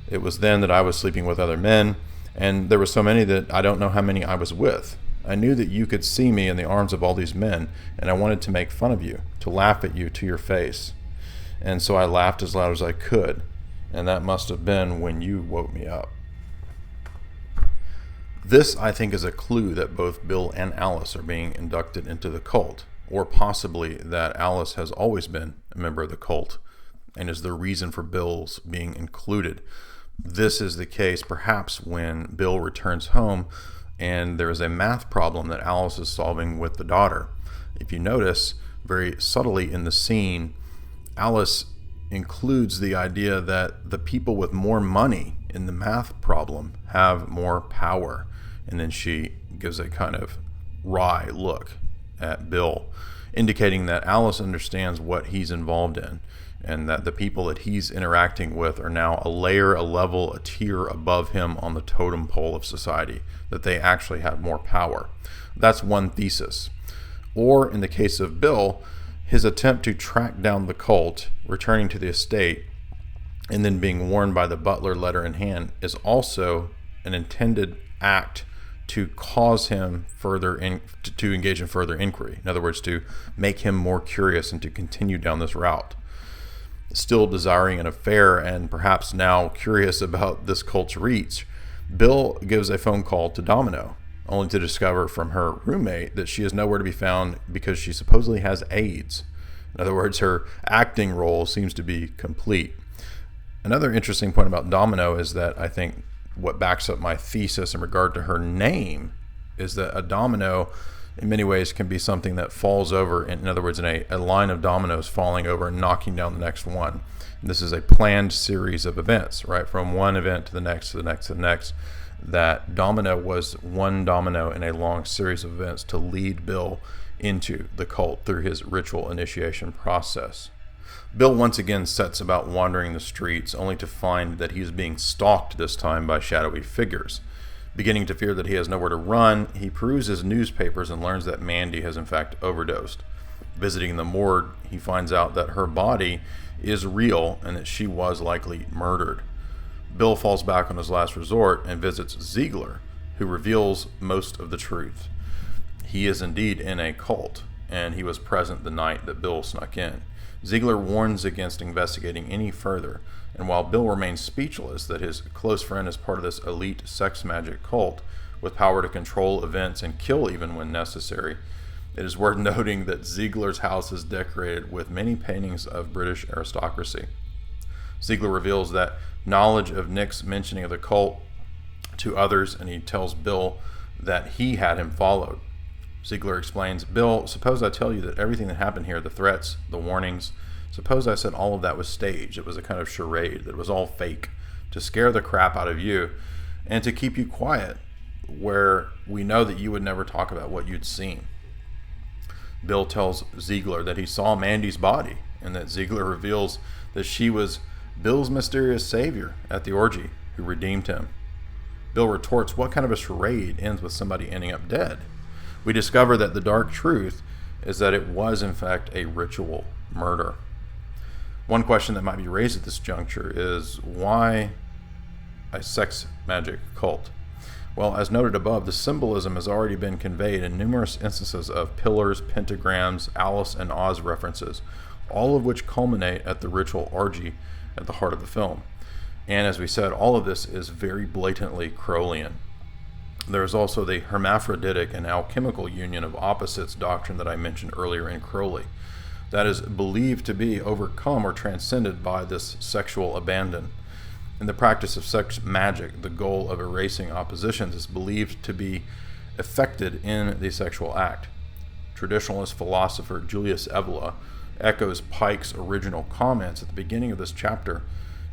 Speaker 2: It was then that I was sleeping with other men, and there were so many that I don't know how many I was with. I knew that you could see me in the arms of all these men, and I wanted to make fun of you, to laugh at you to your face. And so I laughed as loud as I could, and that must have been when you woke me up." This, I think, is a clue that both Bill and Alice are being inducted into the cult, or possibly that Alice has always been a member of the cult and is the reason for Bill's being included. This is the case perhaps when Bill returns home and there is a math problem that Alice is solving with the daughter. If you notice, very subtly in the scene, Alice includes the idea that the people with more money in the math problem have more power. And then she gives a kind of wry look at Bill, indicating that Alice understands what he's involved in, and that the people that he's interacting with are now a layer, a level, a tier above him on the totem pole of society, that they actually have more power. That's one thesis. Or in the case of Bill, his attempt to track down the cult, returning to the estate, and then being warned by the butler letter in hand, is also an intended act to cause him to engage in further inquiry. In other words, to make him more curious and to continue down this route. Still desiring an affair and perhaps now curious about this cult's reach, Bill gives a phone call to Domino, only to discover from her roommate that she is nowhere to be found because she supposedly has AIDS. In other words, her acting role seems to be complete. Another interesting point about Domino is that I think what backs up my thesis in regard to her name is that a domino in many ways can be something that falls over. In other words, in a line of dominoes falling over and knocking down the next one. And this is a planned series of events, right? From one event to the next, to the next, to the next. That domino was one domino in a long series of events to lead Bill into the cult through his ritual initiation process. Bill once again sets about wandering the streets, only to find that he is being stalked this time by shadowy figures. Beginning to fear that he has nowhere to run, he peruses newspapers and learns that Mandy has in fact overdosed. Visiting the morgue, he finds out that her body is real and that she was likely murdered. Bill falls back on his last resort and visits Ziegler, who reveals most of the truth. He is indeed in a cult, and he was present the night that Bill snuck in. Ziegler warns against investigating any further, and while Bill remains speechless that his close friend is part of this elite sex magic cult with power to control events and kill even when necessary, it is worth noting that Ziegler's house is decorated with many paintings of British aristocracy. Ziegler reveals that knowledge of Nick's mentioning of the cult to others, and he tells Bill that he had him followed. Ziegler explains, Bill, suppose I tell you that everything that happened here, the threats, the warnings, suppose I said all of that was staged. It was a kind of charade, that it was all fake, to scare the crap out of you and to keep you quiet, where we know that you would never talk about what you'd seen. Bill tells Ziegler that he saw Mandy's body, and that Ziegler reveals that she was Bill's mysterious savior at the orgy who redeemed him. Bill retorts, what kind of a charade ends with somebody ending up dead? We discover that the dark truth is that it was in fact a ritual murder. One question that might be raised at this juncture is, why a sex magic cult? Well, as noted above, the symbolism has already been conveyed in numerous instances of pillars, pentagrams, Alice and Oz references, all of which culminate at the ritual orgy at the heart of the film. And as we said, all of this is very blatantly Crowleyan. There is also the hermaphroditic and alchemical union of opposites doctrine that I mentioned earlier in Crowley, that is believed to be overcome or transcended by this sexual abandon. In the practice of sex magic, the goal of erasing oppositions is believed to be effected in the sexual act. Traditionalist philosopher Julius Evola echoes Pike's original comments at the beginning of this chapter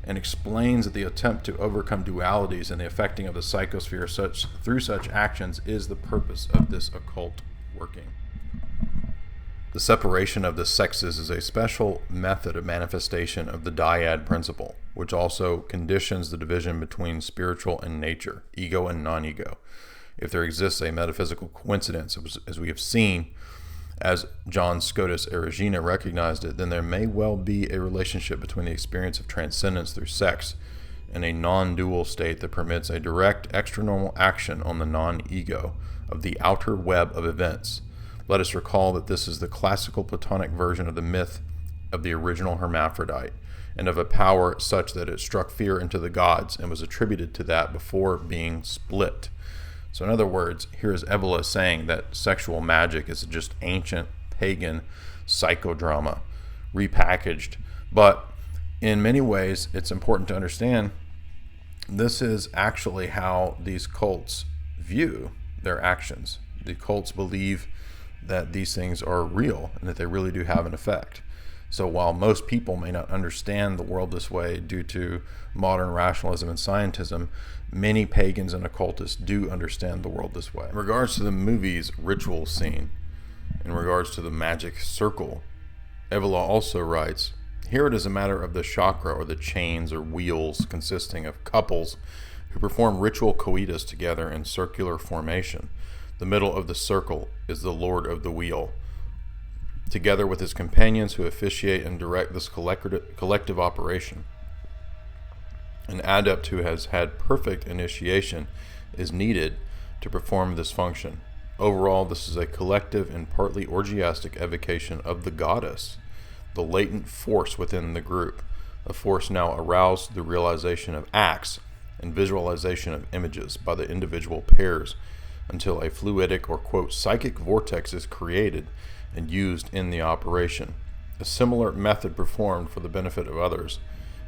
Speaker 2: and explains that the attempt to overcome dualities and the affecting of the psychosphere through such actions is the purpose of this occult working. The separation of the sexes is a special method of manifestation of the dyad principle, which also conditions the division between spiritual and nature, ego and non-ego. If there exists a metaphysical coincidence, as we have seen, as John Scotus Erigena recognized it, then there may well be a relationship between the experience of transcendence through sex and a non-dual state that permits a direct extranormal action on the non-ego of the outer web of events. Let us recall that this is the classical Platonic version of the myth of the original hermaphrodite, and of a power such that it struck fear into the gods and was attributed to that before being split. So in other words, here is Evola saying that sexual magic is just ancient pagan psychodrama repackaged. But in many ways, it's important to understand this is actually how these cults view their actions. The cults believe that these things are real and that they really do have an effect. So while most people may not understand the world this way due to modern rationalism and scientism, many pagans and occultists do understand the world this way. In regards to the movie's ritual scene, in regards to the magic circle, Evola also writes, here it is a matter of the chakra, or the chains or wheels consisting of couples who perform ritual coitus together in circular formation. The middle of the circle is the lord of the wheel, together with his companions who officiate and direct this collective operation. An adept who has had perfect initiation is needed to perform this function. Overall, this is a collective and partly orgiastic evocation of the goddess, the latent force within the group, a force now aroused through the realization of acts and visualization of images by the individual pairs until a fluidic or, quote, psychic vortex is created and used in the operation. A similar method performed for the benefit of others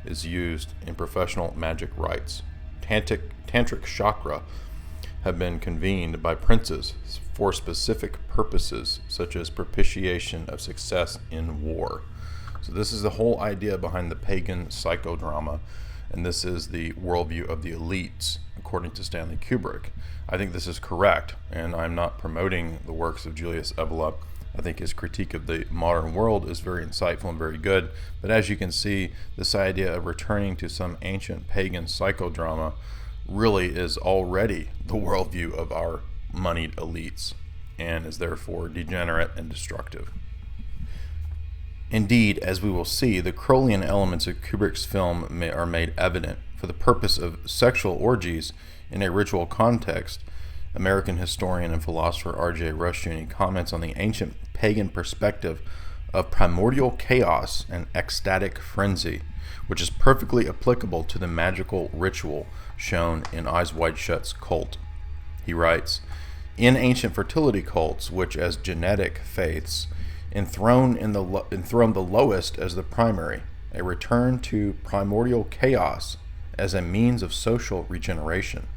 Speaker 2: is used in professional magic rites. tantric chakra have been convened by princes for specific purposes, such as propitiation of success in war. So this is the whole idea behind the pagan psychodrama, and this is the worldview of the elites, according to Stanley Kubrick. I think this is correct, and I'm not promoting the works of Julius Evola. I think his critique of the modern world is very insightful and very good, but as you can see, this idea of returning to some ancient pagan psychodrama really is already the worldview of our moneyed elites, and is therefore degenerate and destructive. Indeed, as we will see, the Crowleyan elements of Kubrick's film are made evident. For the purpose of sexual orgies in a ritual context, American historian and philosopher R.J. Rushdoony comments on the ancient pagan perspective of primordial chaos and ecstatic frenzy, which is perfectly applicable to the magical ritual shown in Eyes Wide Shut's cult. He writes, "In ancient fertility cults, which as genetic faiths enthrone the lowest as the primary, a return to primordial chaos as a means of social regeneration.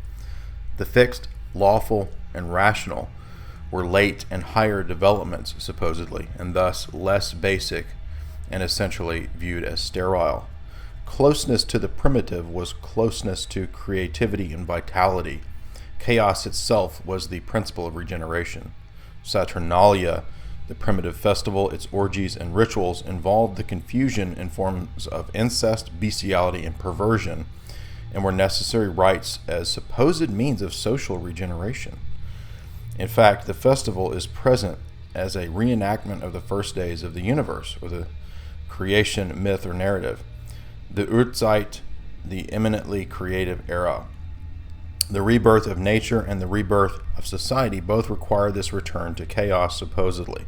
Speaker 2: The fixed, lawful, and rational were late and higher developments, supposedly, and thus less basic and essentially viewed as sterile. Closeness to the primitive was closeness to creativity and vitality. Chaos itself was the principle of regeneration. Saturnalia, the primitive festival, its orgies and rituals involved the confusion in forms of incest, bestiality, and perversion, and were necessary rites as supposed means of social regeneration. In fact, the festival is present as a reenactment of the first days of the universe, or the creation myth or narrative, the Urzeit, the eminently creative era. The rebirth of nature and the rebirth of society both require this return to chaos, supposedly.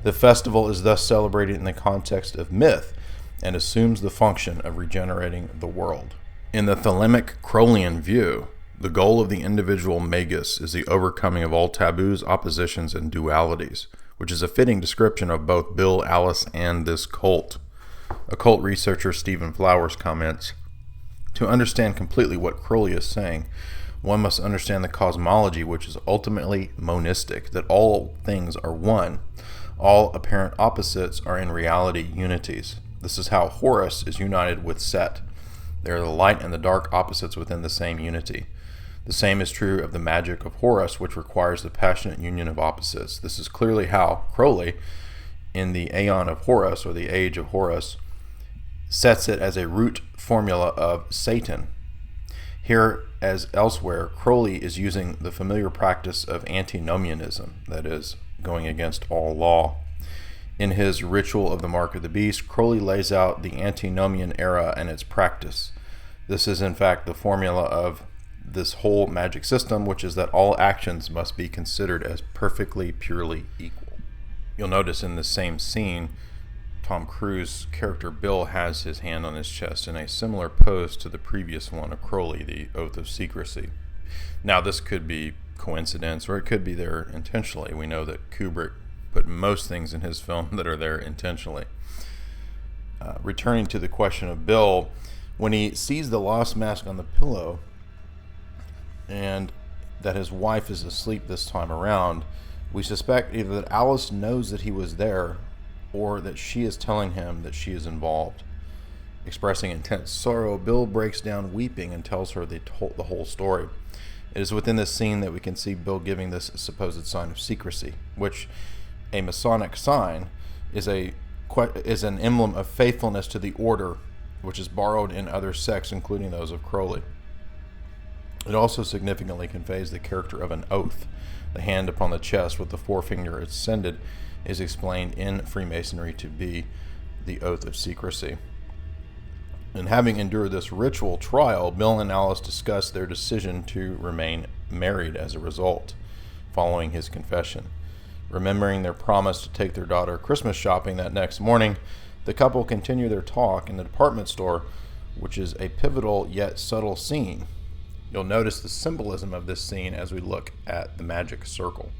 Speaker 2: The festival is thus celebrated in the context of myth and assumes the function of regenerating the world. In the Thelemic Crowleyan view, the goal of the individual magus is the overcoming of all taboos, oppositions, and dualities, which is a fitting description of both Bill, Alice, and this cult. Occult researcher Stephen Flowers comments, "To understand completely what Crowley is saying, one must understand the cosmology, which is ultimately monistic, that all things are one. All apparent opposites are in reality unities. This is how Horus is united with Set. They are the light and the dark opposites within the same unity. The same is true of the magic of Horus, which requires the passionate union of opposites. This is clearly how Crowley, in the Aeon of Horus, or the Age of Horus, sets it as a root formula of Satan. Here, as elsewhere, Crowley is using the familiar practice of antinomianism, that is, going against all law. In his Ritual of the Mark of the Beast, Crowley lays out the antinomian era and its practice. This is, in fact, the formula of this whole magic system, which is that all actions must be considered as perfectly, purely equal." You'll notice in the same scene, Tom Cruise's character Bill has his hand on his chest in a similar pose to the previous one of Crowley, the Oath of Secrecy. Now, this could be coincidence, or it could be there intentionally. We know that Kubrick put most things in his film that are there intentionally. Returning to the question of Bill, when he sees the lost mask on the pillow and that his wife is asleep this time around, we suspect either that Alice knows that he was there or that she is telling him that she is involved. Expressing intense sorrow, Bill breaks down weeping and tells her the whole story. It is within this scene that we can see Bill giving this supposed sign of secrecy, which a Masonic sign is an emblem of faithfulness to the order, which is borrowed in other sects, including those of Crowley. It also significantly conveys the character of an oath. The hand upon the chest with the forefinger extended is explained in Freemasonry to be the Oath of Secrecy. And having endured this ritual trial, Bill and Alice discuss their decision to remain married as a result, following his confession. Remembering their promise to take their daughter Christmas shopping that next morning, the couple continue their talk in the department store, which is a pivotal yet subtle scene. You'll notice the symbolism of this scene as we look at the magic circle.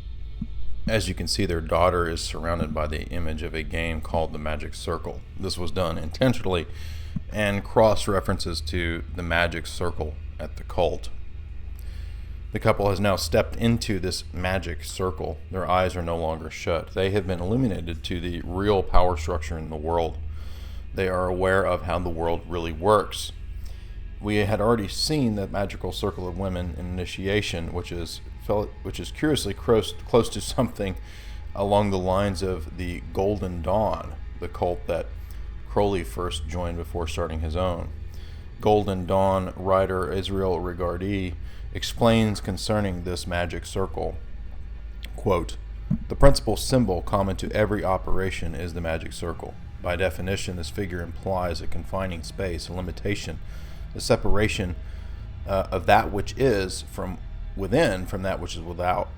Speaker 2: As you can see, their daughter is surrounded by the image of a game called the Magic Circle. This was done intentionally and cross references to the magic circle at the cult. The couple has now stepped into this magic circle. Their eyes are no longer shut. They have been illuminated to the real power structure in the world. They are aware of how the world really works. We had already seen the magical circle of women in initiation, which is curiously close to something along the lines of the Golden Dawn, the cult that Crowley first joined before starting his own. Golden Dawn writer Israel Regardie explains concerning this magic circle, quote, "The principal symbol common to every operation is the magic circle. By definition, this figure implies a confining space, a limitation, a separation of that which is from within from that which is without.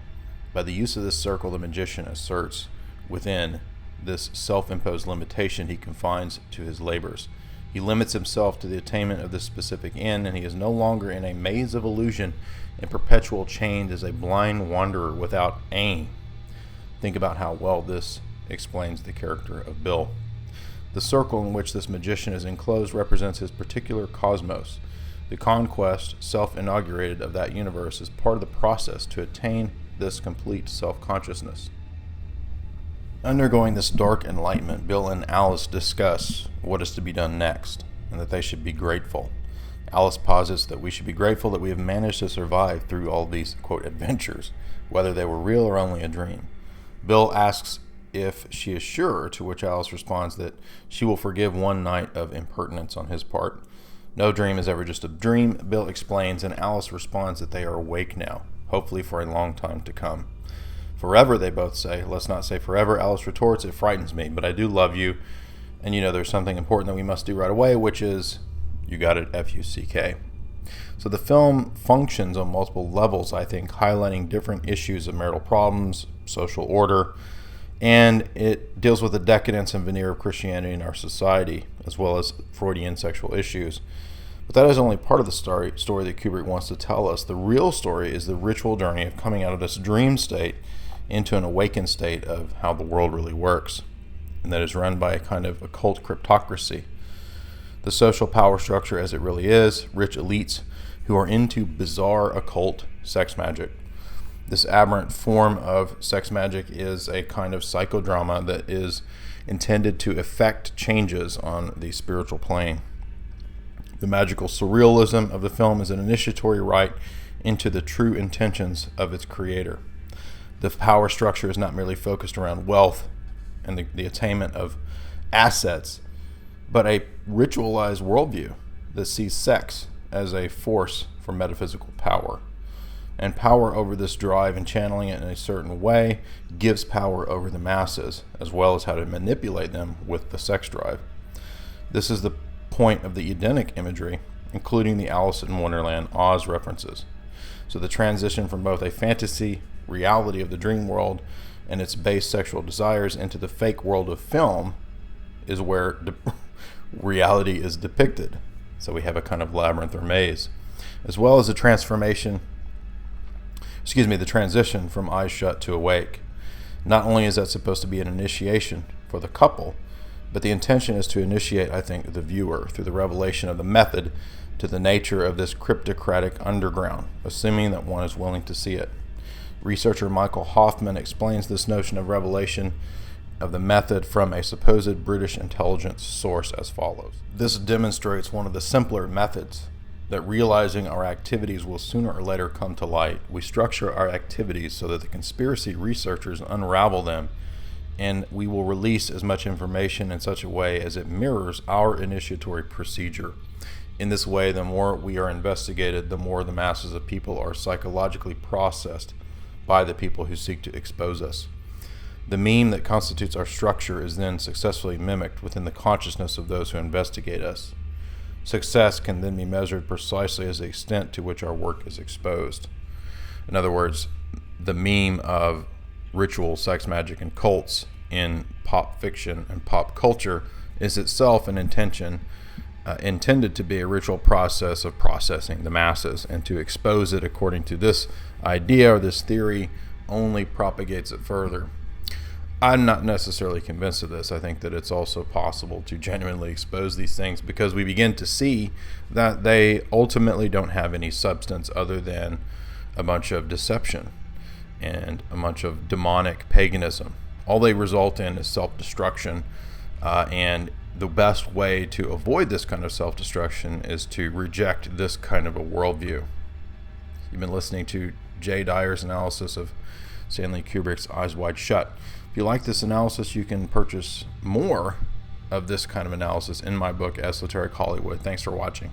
Speaker 2: By the use of this circle, the magician asserts within this self-imposed limitation he confines to his labors. He limits himself to the attainment of this specific end, and he is no longer in a maze of illusion and perpetual chained as a blind wanderer without aim." Think about how well this explains the character of Bill. The circle in which this magician is enclosed represents his particular cosmos. The conquest, self-inaugurated, of that universe is part of the process to attain this complete self-consciousness. Undergoing this dark enlightenment, Bill and Alice discuss what is to be done next, and that they should be grateful. Alice posits that we should be grateful that we have managed to survive through all these, quote, adventures, whether they were real or only a dream. Bill asks if she is sure, to which Alice responds that she will forgive one night of impertinence on his part. No dream is ever just a dream, Bill explains, and Alice responds that they are awake now, hopefully for a long time to come. Forever, they both say. Let's not say forever. Alice retorts, it frightens me, but I do love you, and you know there's something important that we must do right away, which is, you got it, F-U-C-K. So the film functions on multiple levels, I think, highlighting different issues of marital problems, social order, and it deals with the decadence and veneer of Christianity in our society, as well as Freudian sexual issues. But that is only part of the story that Kubrick wants to tell us. The real story is the ritual journey of coming out of this dream state into an awakened state of how the world really works, and that is run by a kind of occult cryptocracy. The social power structure as it really is, rich elites who are into bizarre occult sex magic. This aberrant form of sex magic is a kind of psychodrama that is intended to effect changes on the spiritual plane. The magical surrealism of the film is an initiatory rite into the true intentions of its creator. The power structure is not merely focused around wealth and the attainment of assets, but a ritualized worldview that sees sex as a force for metaphysical power. And power over this drive and channeling it in a certain way gives power over the masses, as well as how to manipulate them with the sex drive. This is the point of the Edenic imagery, including the Alice in Wonderland Oz references. So the transition from both a fantasy reality of the dream world and its base sexual desires into the fake world of film is where reality is depicted. So we have a kind of labyrinth or maze, as well as the transition from eyes shut to awake. Not only is that supposed to be an initiation for the couple, but the intention is to initiate, I think, the viewer through the revelation of the method to the nature of this cryptocratic underground, assuming that one is willing to see it. Researcher Michael Hoffman explains this notion of revelation of the method from a supposed British intelligence source as follows. This demonstrates one of the simpler methods, that realizing our activities will sooner or later come to light. We structure our activities so that the conspiracy researchers unravel them, and we will release as much information in such a way as it mirrors our initiatory procedure. In this way, the more we are investigated, the more the masses of people are psychologically processed by the people who seek to expose us. The meme that constitutes our structure is then successfully mimicked within the consciousness of those who investigate us. Success can then be measured precisely as the extent to which our work is exposed. In other words, the meme of ritual sex magic and cults in pop fiction and pop culture is itself an intention intended to be a ritual process of processing the masses, and to expose it according to this idea or this theory only propagates it further. I'm not necessarily convinced of this. I think that it's also possible to genuinely expose these things because we begin to see that they ultimately don't have any substance other than a bunch of deception and a bunch of demonic paganism. All they result in is self-destruction, and the best way to avoid this kind of self-destruction is to reject this kind of a worldview. You've been listening to Jay Dyer's analysis of Stanley Kubrick's Eyes Wide Shut. If you like this analysis, you can purchase more of this kind of analysis in my book, Esoteric Hollywood. Thanks for watching.